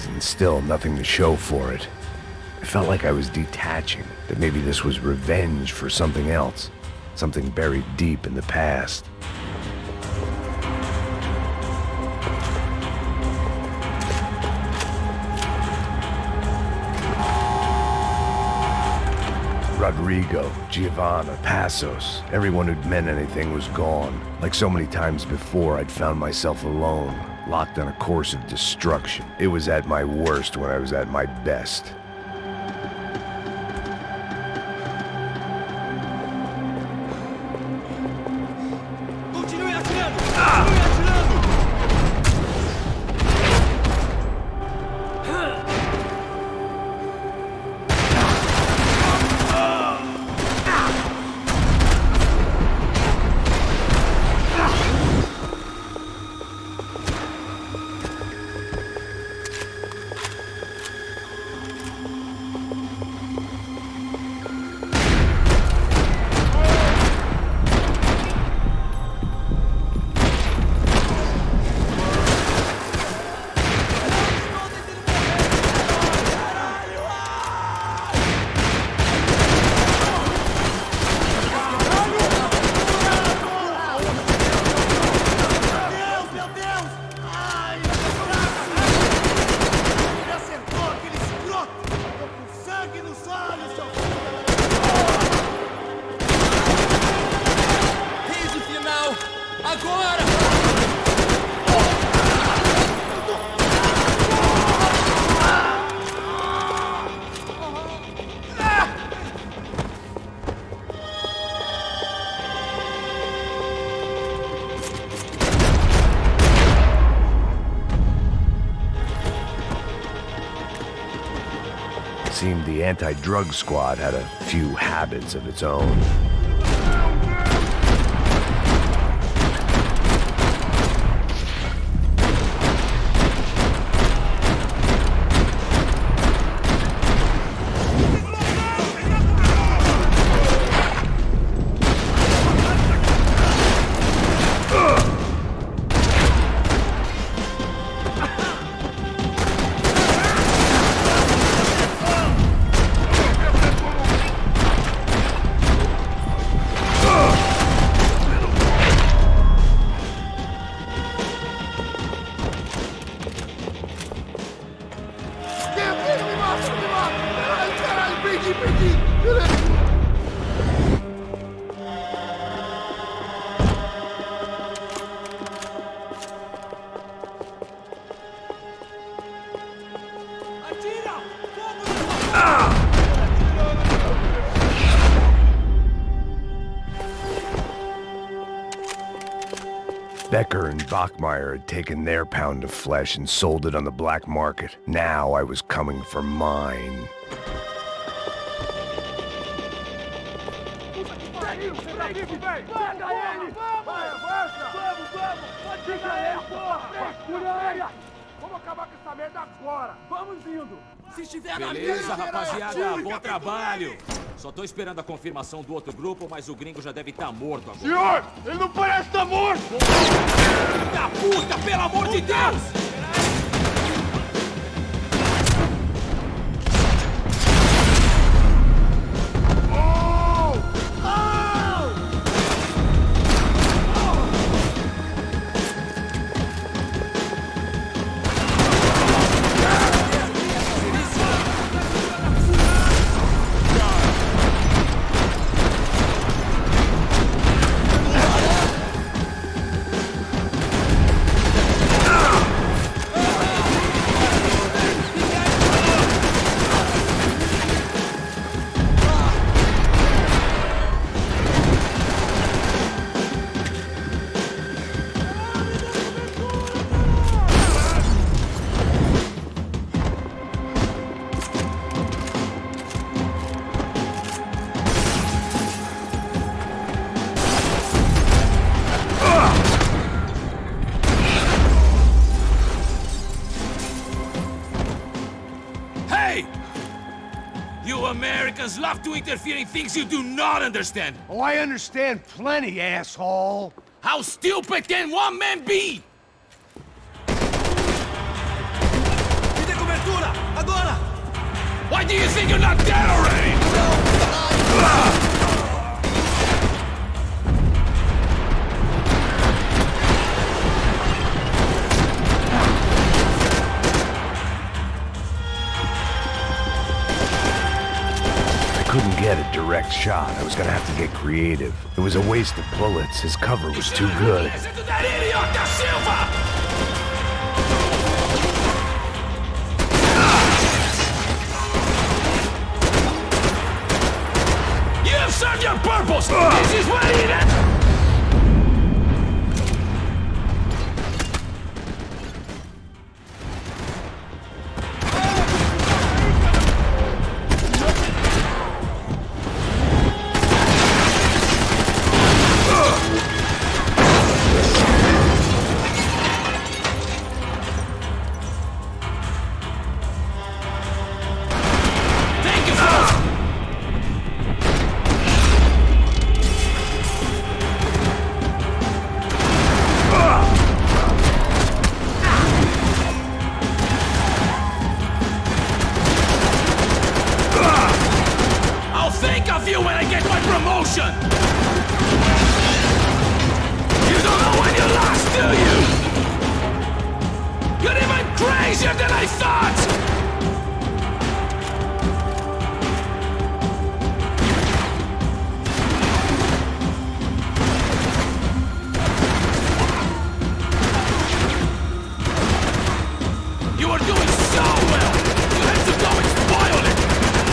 [SPEAKER 1] And still nothing to show for it. I felt like I was detaching, that maybe this was revenge for something else. something buried deep in the past. Rodrigo, Giovanna, Passos, everyone who'd meant anything was gone. Like so many times before, I'd found myself alone, locked on a course of destruction. It was at my worst when I was at my best. Seemed the anti-drug squad had a few habits of its own. Becker and Bachmeyer had taken their pound of flesh and sold it on the black market. Now I was coming for mine.
[SPEAKER 7] Beleza, rapaziada, bom trabalho. Só tô esperando a confirmação do outro grupo, mas o gringo já deve estar morto agora.
[SPEAKER 13] Senhor, ele não parece estar morto!
[SPEAKER 7] Filho da puta, pelo amor de Deus! Americans love to interfere in things you do not understand.
[SPEAKER 5] Oh, I understand plenty, asshole.
[SPEAKER 7] How stupid can one man be?
[SPEAKER 10] Me dê cobertura! Agora!
[SPEAKER 7] Why do you think you're not dead already?
[SPEAKER 1] get a direct shot. I was gonna have to get creative. It was a waste of bullets. His cover was too good.
[SPEAKER 7] You have served your purpose! This is what it is! You when I get my promotion! You don't know when you're lost, do you? You're even crazier than I thought! You are doing so well! You have to go and spoil it!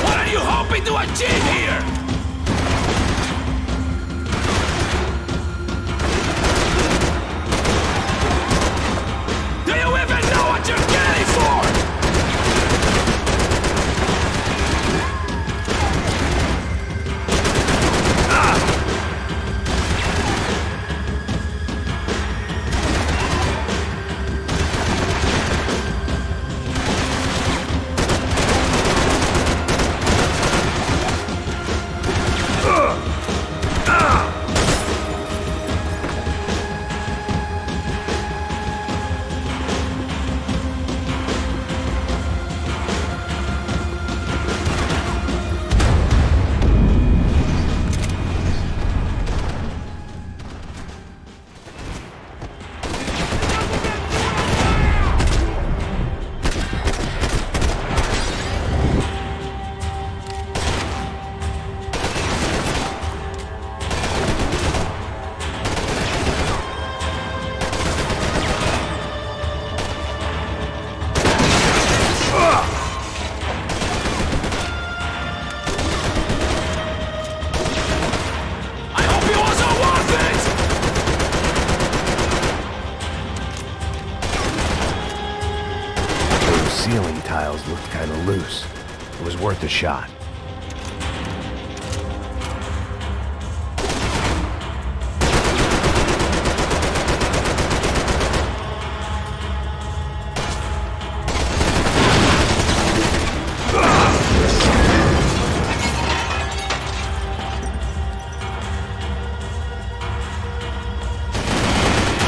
[SPEAKER 7] What are you hoping to achieve here?
[SPEAKER 1] Ceiling tiles looked kind of loose. It was worth a shot.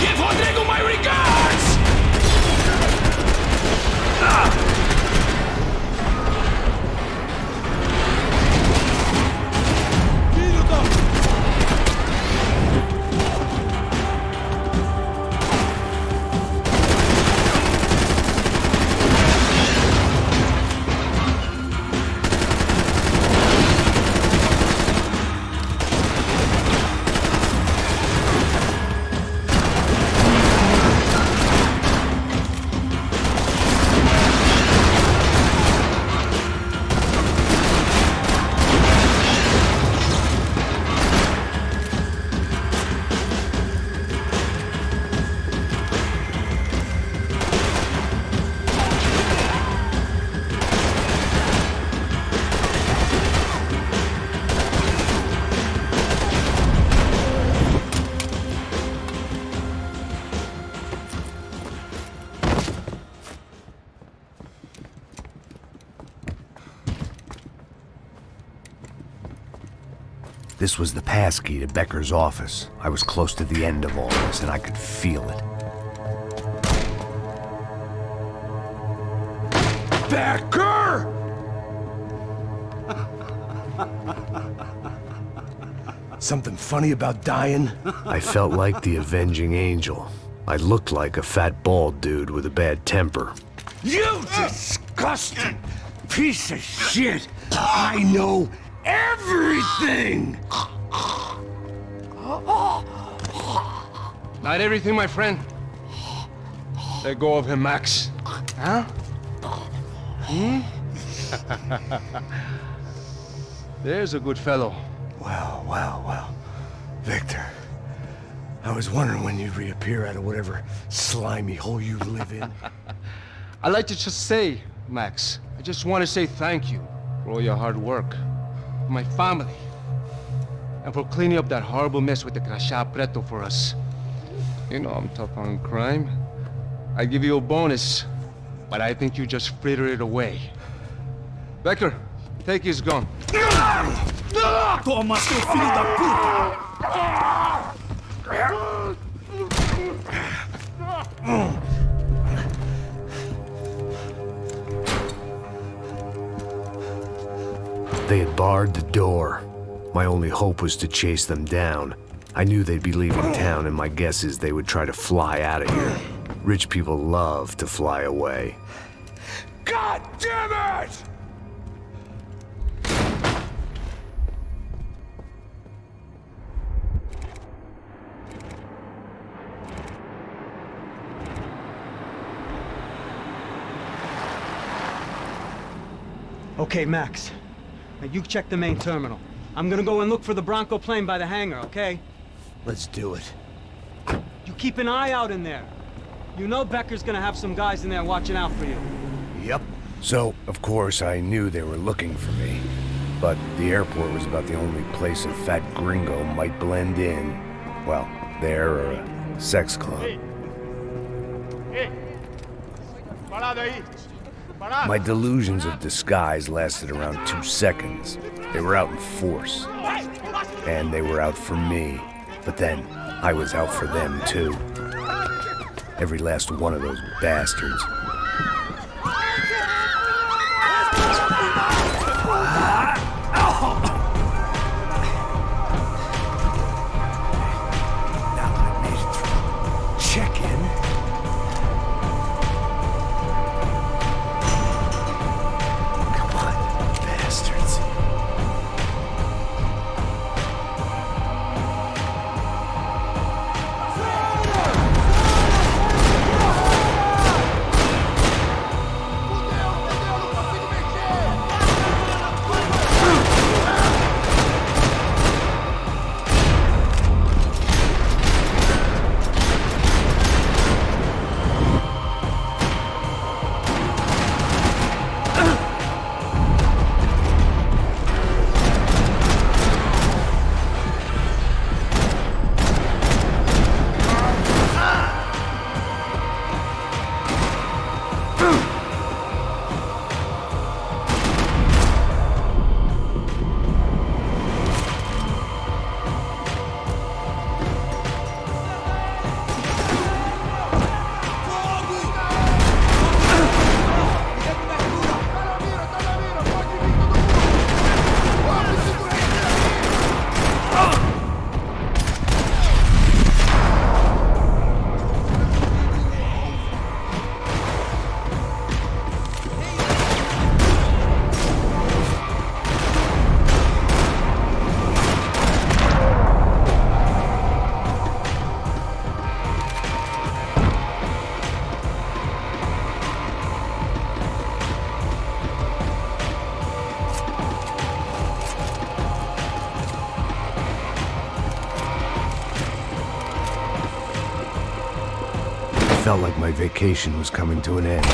[SPEAKER 7] Give Rodrigo my regards!
[SPEAKER 1] This was the passkey to Becker's office. I was close to the end of all this, and I could feel it.
[SPEAKER 5] Becker! Something funny about dying?
[SPEAKER 1] I felt like the avenging angel. I looked like a fat bald dude with a bad temper.
[SPEAKER 5] You disgusting piece of shit! I know everything!
[SPEAKER 10] Not everything, my friend. Let go of him, Max. Huh? Hmm? There's a good fellow.
[SPEAKER 5] Well. Victor, I was wondering when you'd reappear out of whatever slimy hole you live in.
[SPEAKER 10] I'd like to just say, Max, I just want to say thank you for all your hard work, for my family, and for cleaning up that horrible mess with the Crachá Preto for us. You know I'm tough on crime. I give you a bonus, but I think you just frittered it away. Becker, take his gun.
[SPEAKER 7] Toma, seu filho da puta!
[SPEAKER 1] They had barred the door. My only hope was to chase them down. I knew they'd be leaving town, and my guess is they would try to fly out of here. Rich people love to fly away.
[SPEAKER 5] God damn it!
[SPEAKER 3] Okay, Max. Now you check the main terminal. I'm gonna go and look for the Bronco plane by the hangar, okay?
[SPEAKER 5] Let's do it.
[SPEAKER 3] You keep an eye out in there. You know Becker's gonna have some guys in there watching out for you.
[SPEAKER 1] Yep. So, of course, I knew they were looking for me. But the airport was about the only place a fat gringo might blend in. Well, there or a sex club. My delusions of disguise lasted around 2 seconds. They were out in force. And they were out for me. But then, I was out for them, too. Every last one of those bastards.
[SPEAKER 5] Now that I made it through check-in, come on, bastards.
[SPEAKER 1] Felt like my vacation was coming to an end.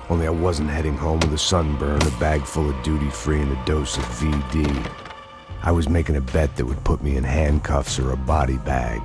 [SPEAKER 1] Only I wasn't heading home with a sunburn, a bag full of duty-free, and a dose of VD. I was making a bet that would put me in handcuffs or a body bag.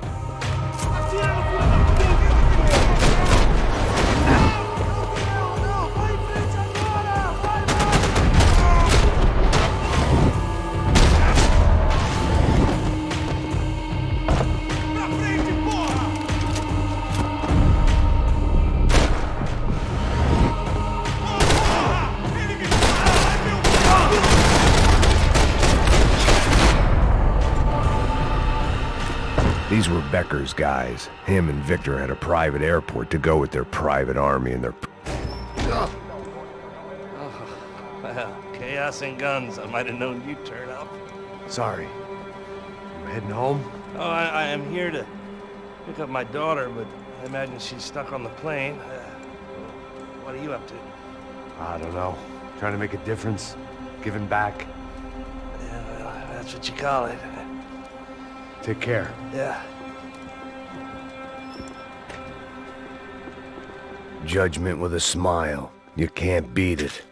[SPEAKER 1] These were Becker's guys. Him and Victor had a private airport to go with their private army and their...
[SPEAKER 5] Well,
[SPEAKER 14] chaos and guns, I might have known you'd turn up.
[SPEAKER 5] Sorry. You heading home?
[SPEAKER 14] Oh, I am here to pick up my daughter, but I imagine she's stuck on the plane. What are you up to?
[SPEAKER 5] I don't know. Trying to make a difference. Giving back.
[SPEAKER 14] Yeah, well, that's what you call it.
[SPEAKER 5] Take care.
[SPEAKER 14] Yeah.
[SPEAKER 1] Judgment with a smile. You can't beat it.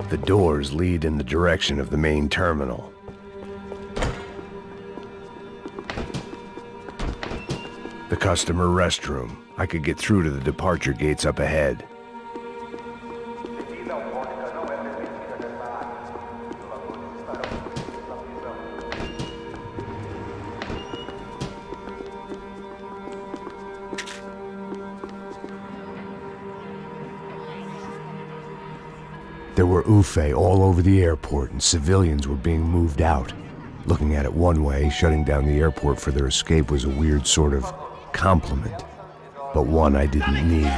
[SPEAKER 1] The doors lead in the direction of the main terminal. The customer restroom. I could get through to the departure gates up ahead. There were UFE all over the airport, and civilians were being moved out. Looking at it one way, shutting down the airport for their escape was a weird sort of compliment, but one I didn't need.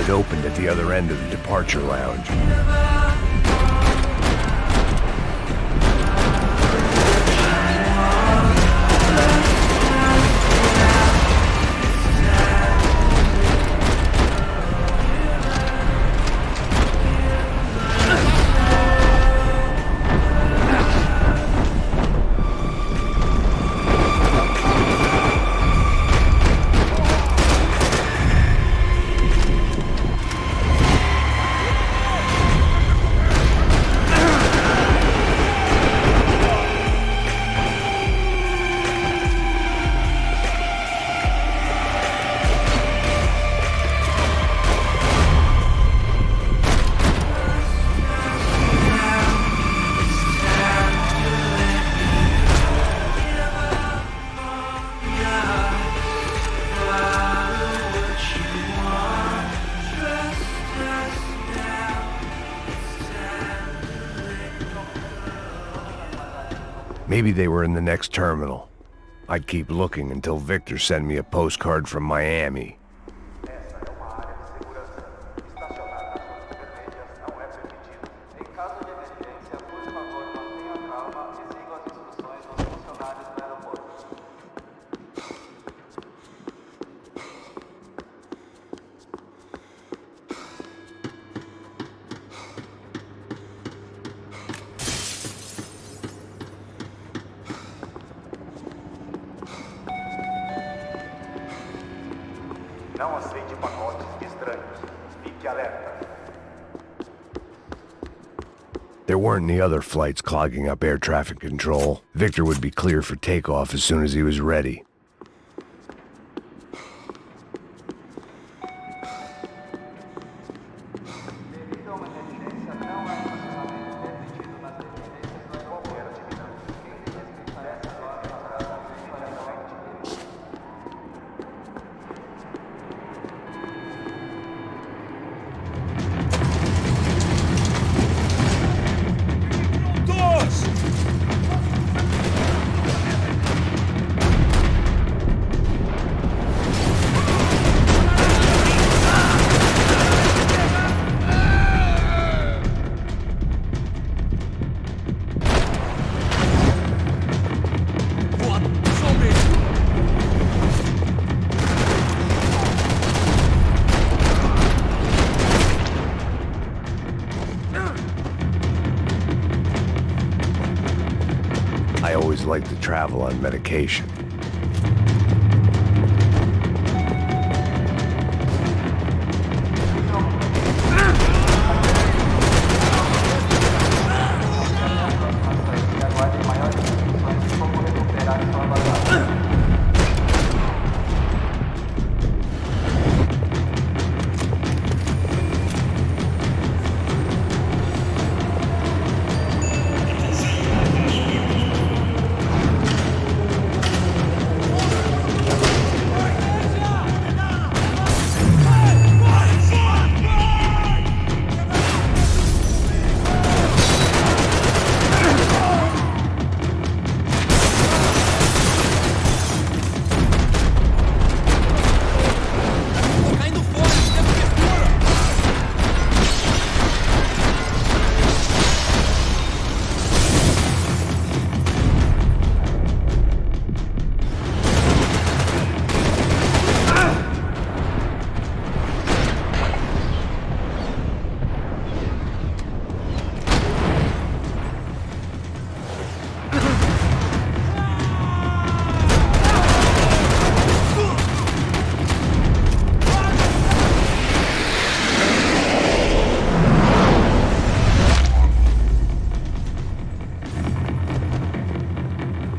[SPEAKER 1] Opened at the other end of the departure lounge. Maybe they were in the next terminal. I'd keep looking until Victor sent me a postcard from Miami.
[SPEAKER 12] Não aceite pacotes estranhos. Fique alerta.
[SPEAKER 1] There weren't any other flights clogging up air traffic control. Victor would be clear for takeoff as soon as he was ready. like to travel on medication.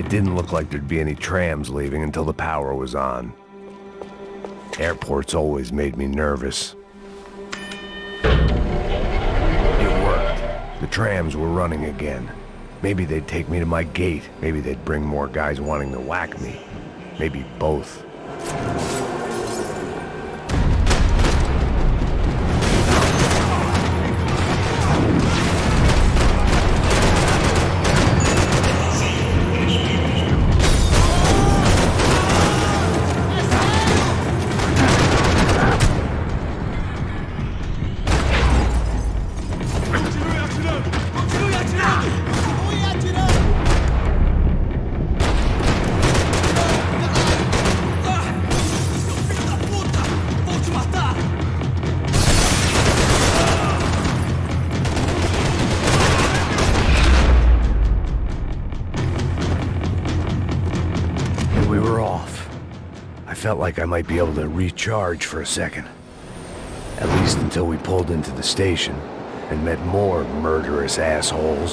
[SPEAKER 1] Didn't look like there'd be any trams leaving until the power was on. Airports always made me nervous. It worked. The trams were running again. Maybe they'd take me to my gate. Maybe they'd bring more guys wanting to whack me. Maybe both. Felt like I might be able to recharge for a second. At least until we pulled into the station and met more murderous assholes.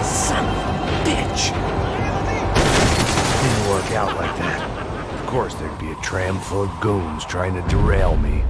[SPEAKER 8] Son of a bitch!
[SPEAKER 1] Didn't work out like that. Of course there'd be a tram full of goons trying to derail me.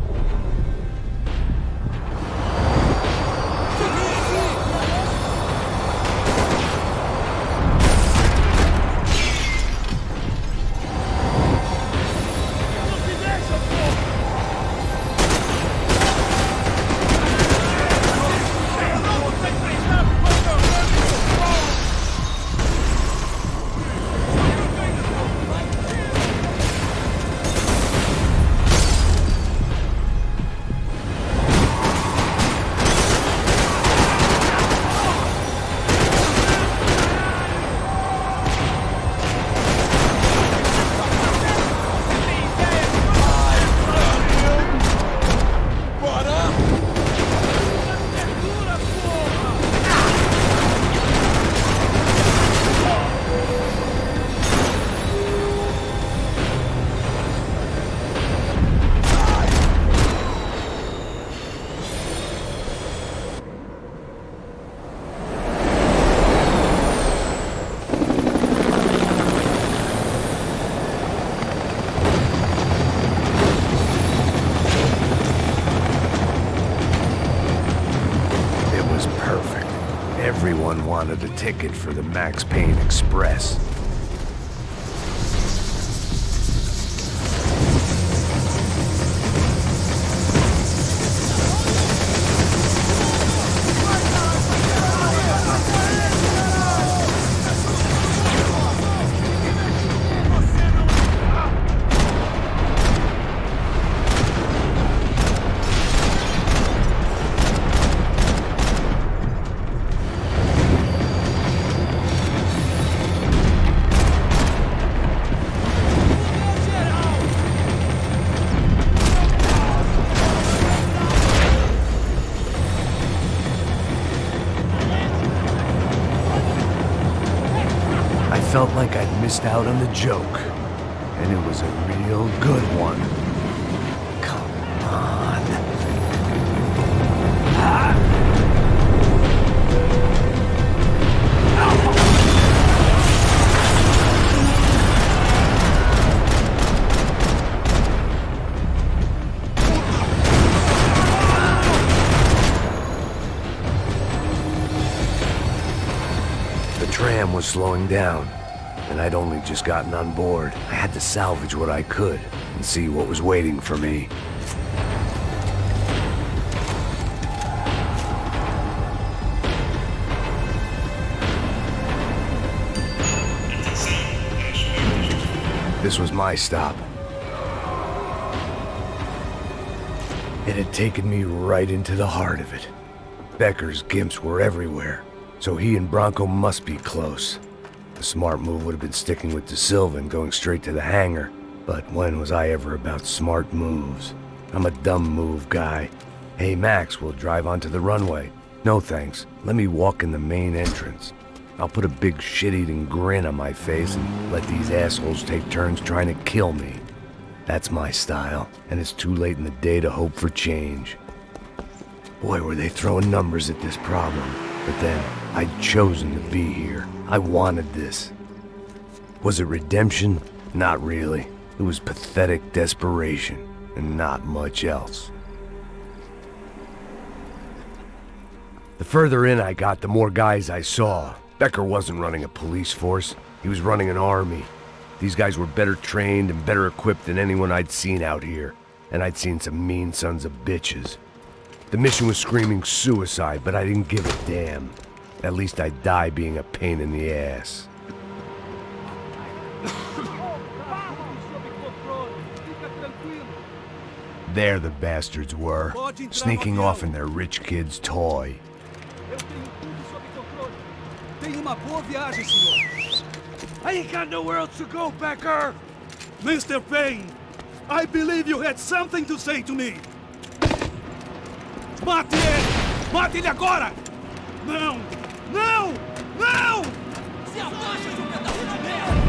[SPEAKER 1] Everyone wanted a ticket for the Max Payne Express. like I'd missed out on the joke. And it was a real good one. Come on. The tram was slowing down, and I'd only just gotten on board. I had to salvage what I could and see what was waiting for me. This was my stop. It had taken me right into the heart of it. Becker's gimps were everywhere, so he and Bronco must be close. The smart move would have been sticking with De Silva and going straight to the hangar, but when was I ever about smart moves? I'm a dumb move guy. Hey Max, we'll drive onto the runway. No thanks, let me walk in the main entrance. I'll put a big shit-eating grin on my face and let these assholes take turns trying to kill me. That's my style, and it's too late in the day to hope for change. Boy, were they throwing numbers at this problem. But then, I'd chosen to be here. I wanted this. Was it redemption? Not really. It was pathetic desperation, and not much else. The further in I got, the more guys I saw. Becker wasn't running a police force. He was running an army. These guys were better trained and better equipped than anyone I'd seen out here. And I'd seen some mean sons of bitches. The mission was screaming suicide, but I didn't give a damn. At least I'd die being a pain in the ass. There the bastards were, sneaking off in their rich kid's toy.
[SPEAKER 13] I ain't got nowhere else to go, Becker! Mr. Payne, I believe you had something to say to me. Mate ele! Mate ele agora! Não! Não! Não! Se abaixa, seu pedaço de merda!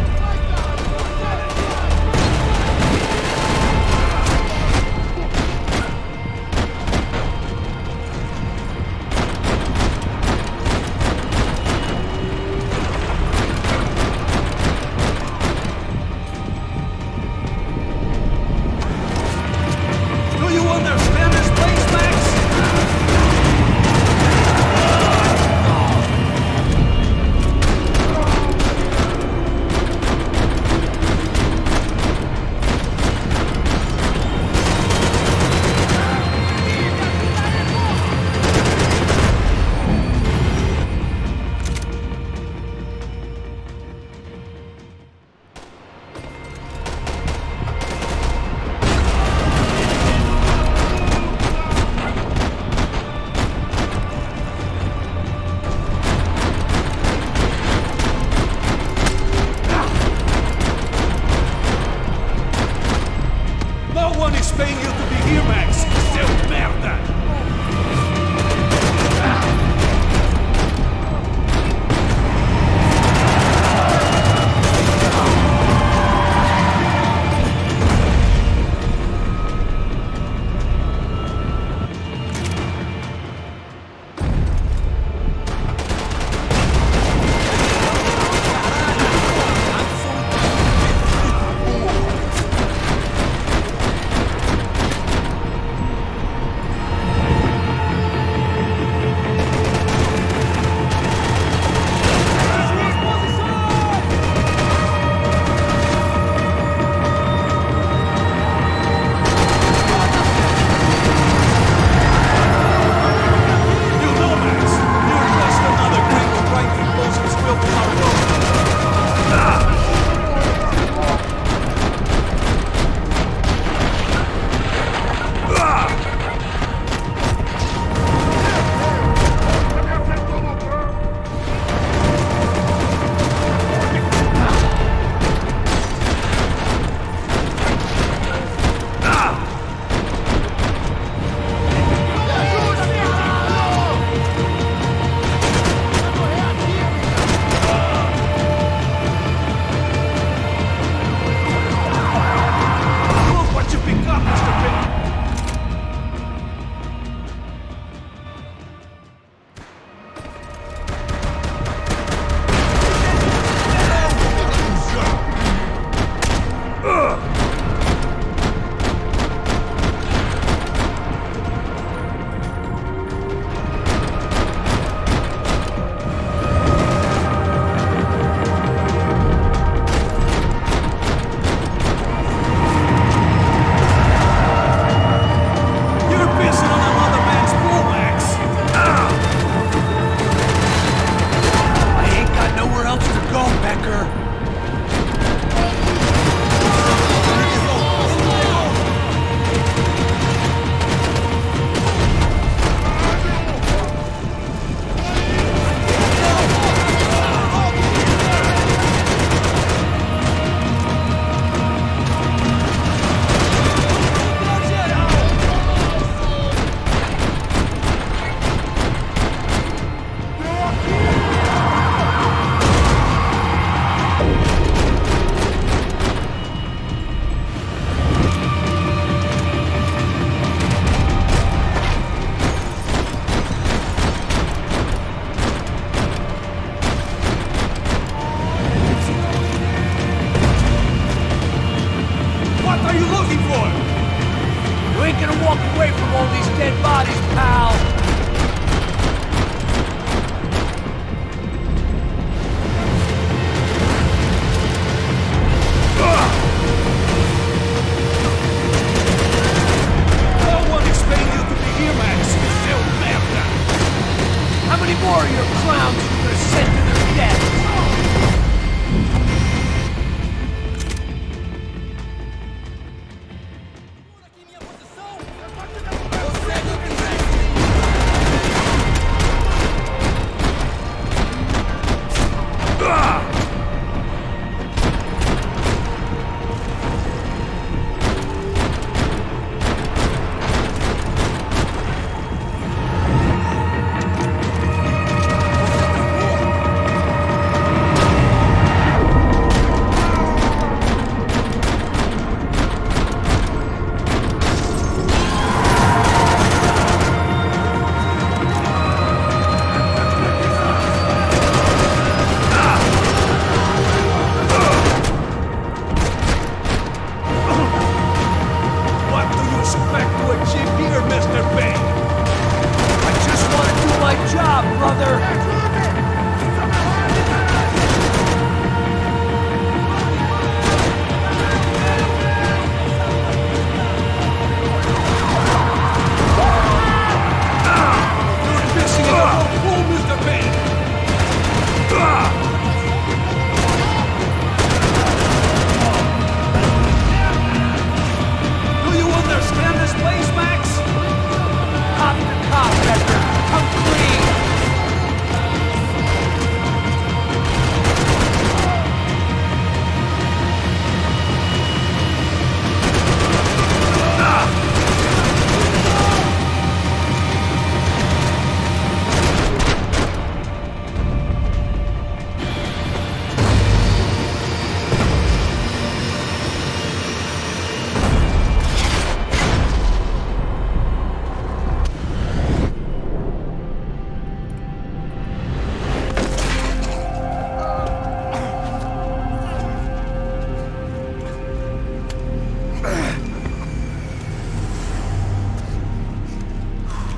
[SPEAKER 5] ain't gonna walk away from all these dead bodies, pal!
[SPEAKER 7] No one expected you to be here, Max. Still merda.
[SPEAKER 5] How many more of your clowns are you gonna send to their death?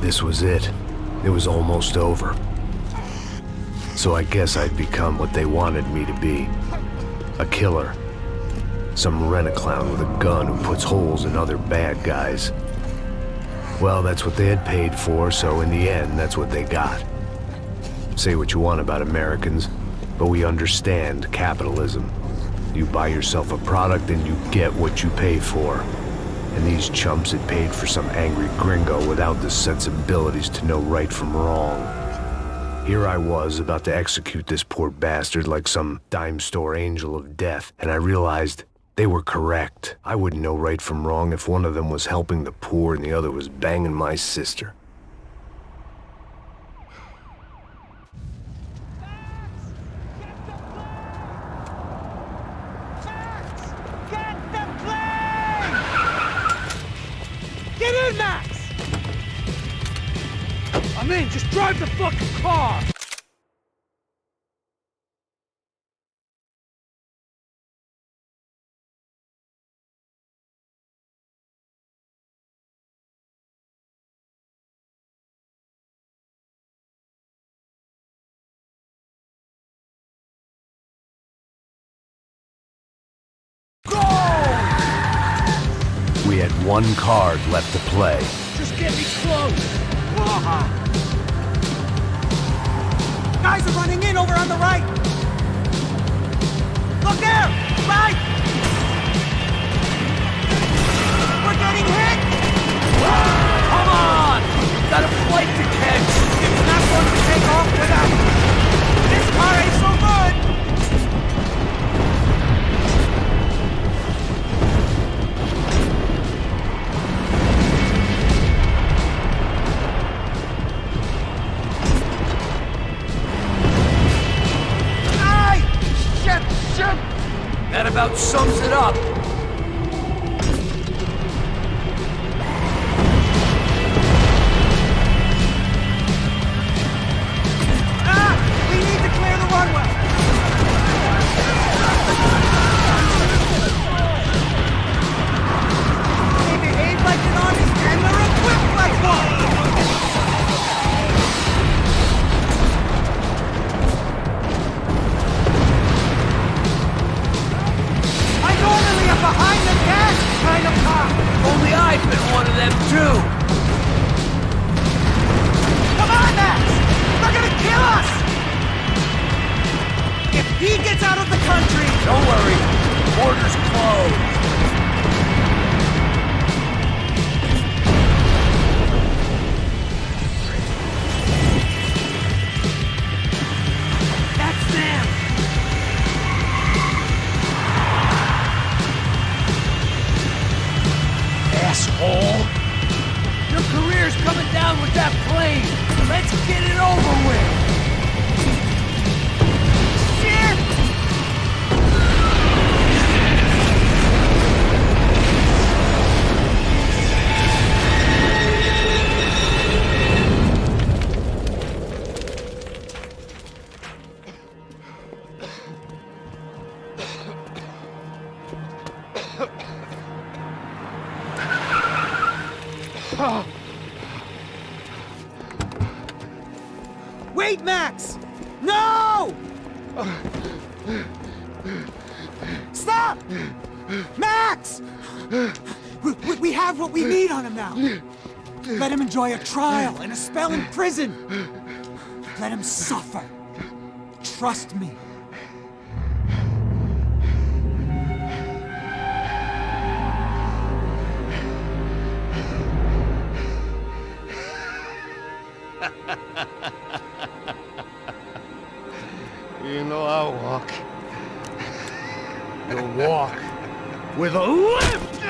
[SPEAKER 1] This was it. It was almost over. So I guess I'd become what they wanted me to be. A killer. Some rent-a-clown with a gun who puts holes in other bad guys. Well, that's what they had paid for, so in the end, that's what they got. Say what you want about Americans, but we understand capitalism. You buy yourself a product and you get what you pay for. And these chumps had paid for some angry gringo without the sensibilities to know right from wrong. Here I was, about to execute this poor bastard like some dime store angel of death, and I realized they were correct. I wouldn't know right from wrong if one of them was helping the poor and the other was banging my sister.
[SPEAKER 5] Get in, Max! I'm in, just drive the fucking car!
[SPEAKER 1] We had one card left to play.
[SPEAKER 5] Just get me close! Guys are running in over on the right! Look there! Right! We're getting hit! Come on! Got a flight to catch! It's not going to take off without... This car ain't so good! That about sums it up. We need to clear the runway. They behave like an honest them too!
[SPEAKER 15] Come on, Max! They're gonna kill us! If he gets out of the country...
[SPEAKER 5] Don't worry. Border's closed.
[SPEAKER 15] That's them!
[SPEAKER 5] Asshole! Your career's coming down with that plane! Let's get it over with!
[SPEAKER 15] Wait, Max! No! Stop! Max! We have what we need on him now. Let him enjoy a trial and a spell in prison. Let him suffer. Trust me.
[SPEAKER 5] You know I'll walk. You'll walk with a lift!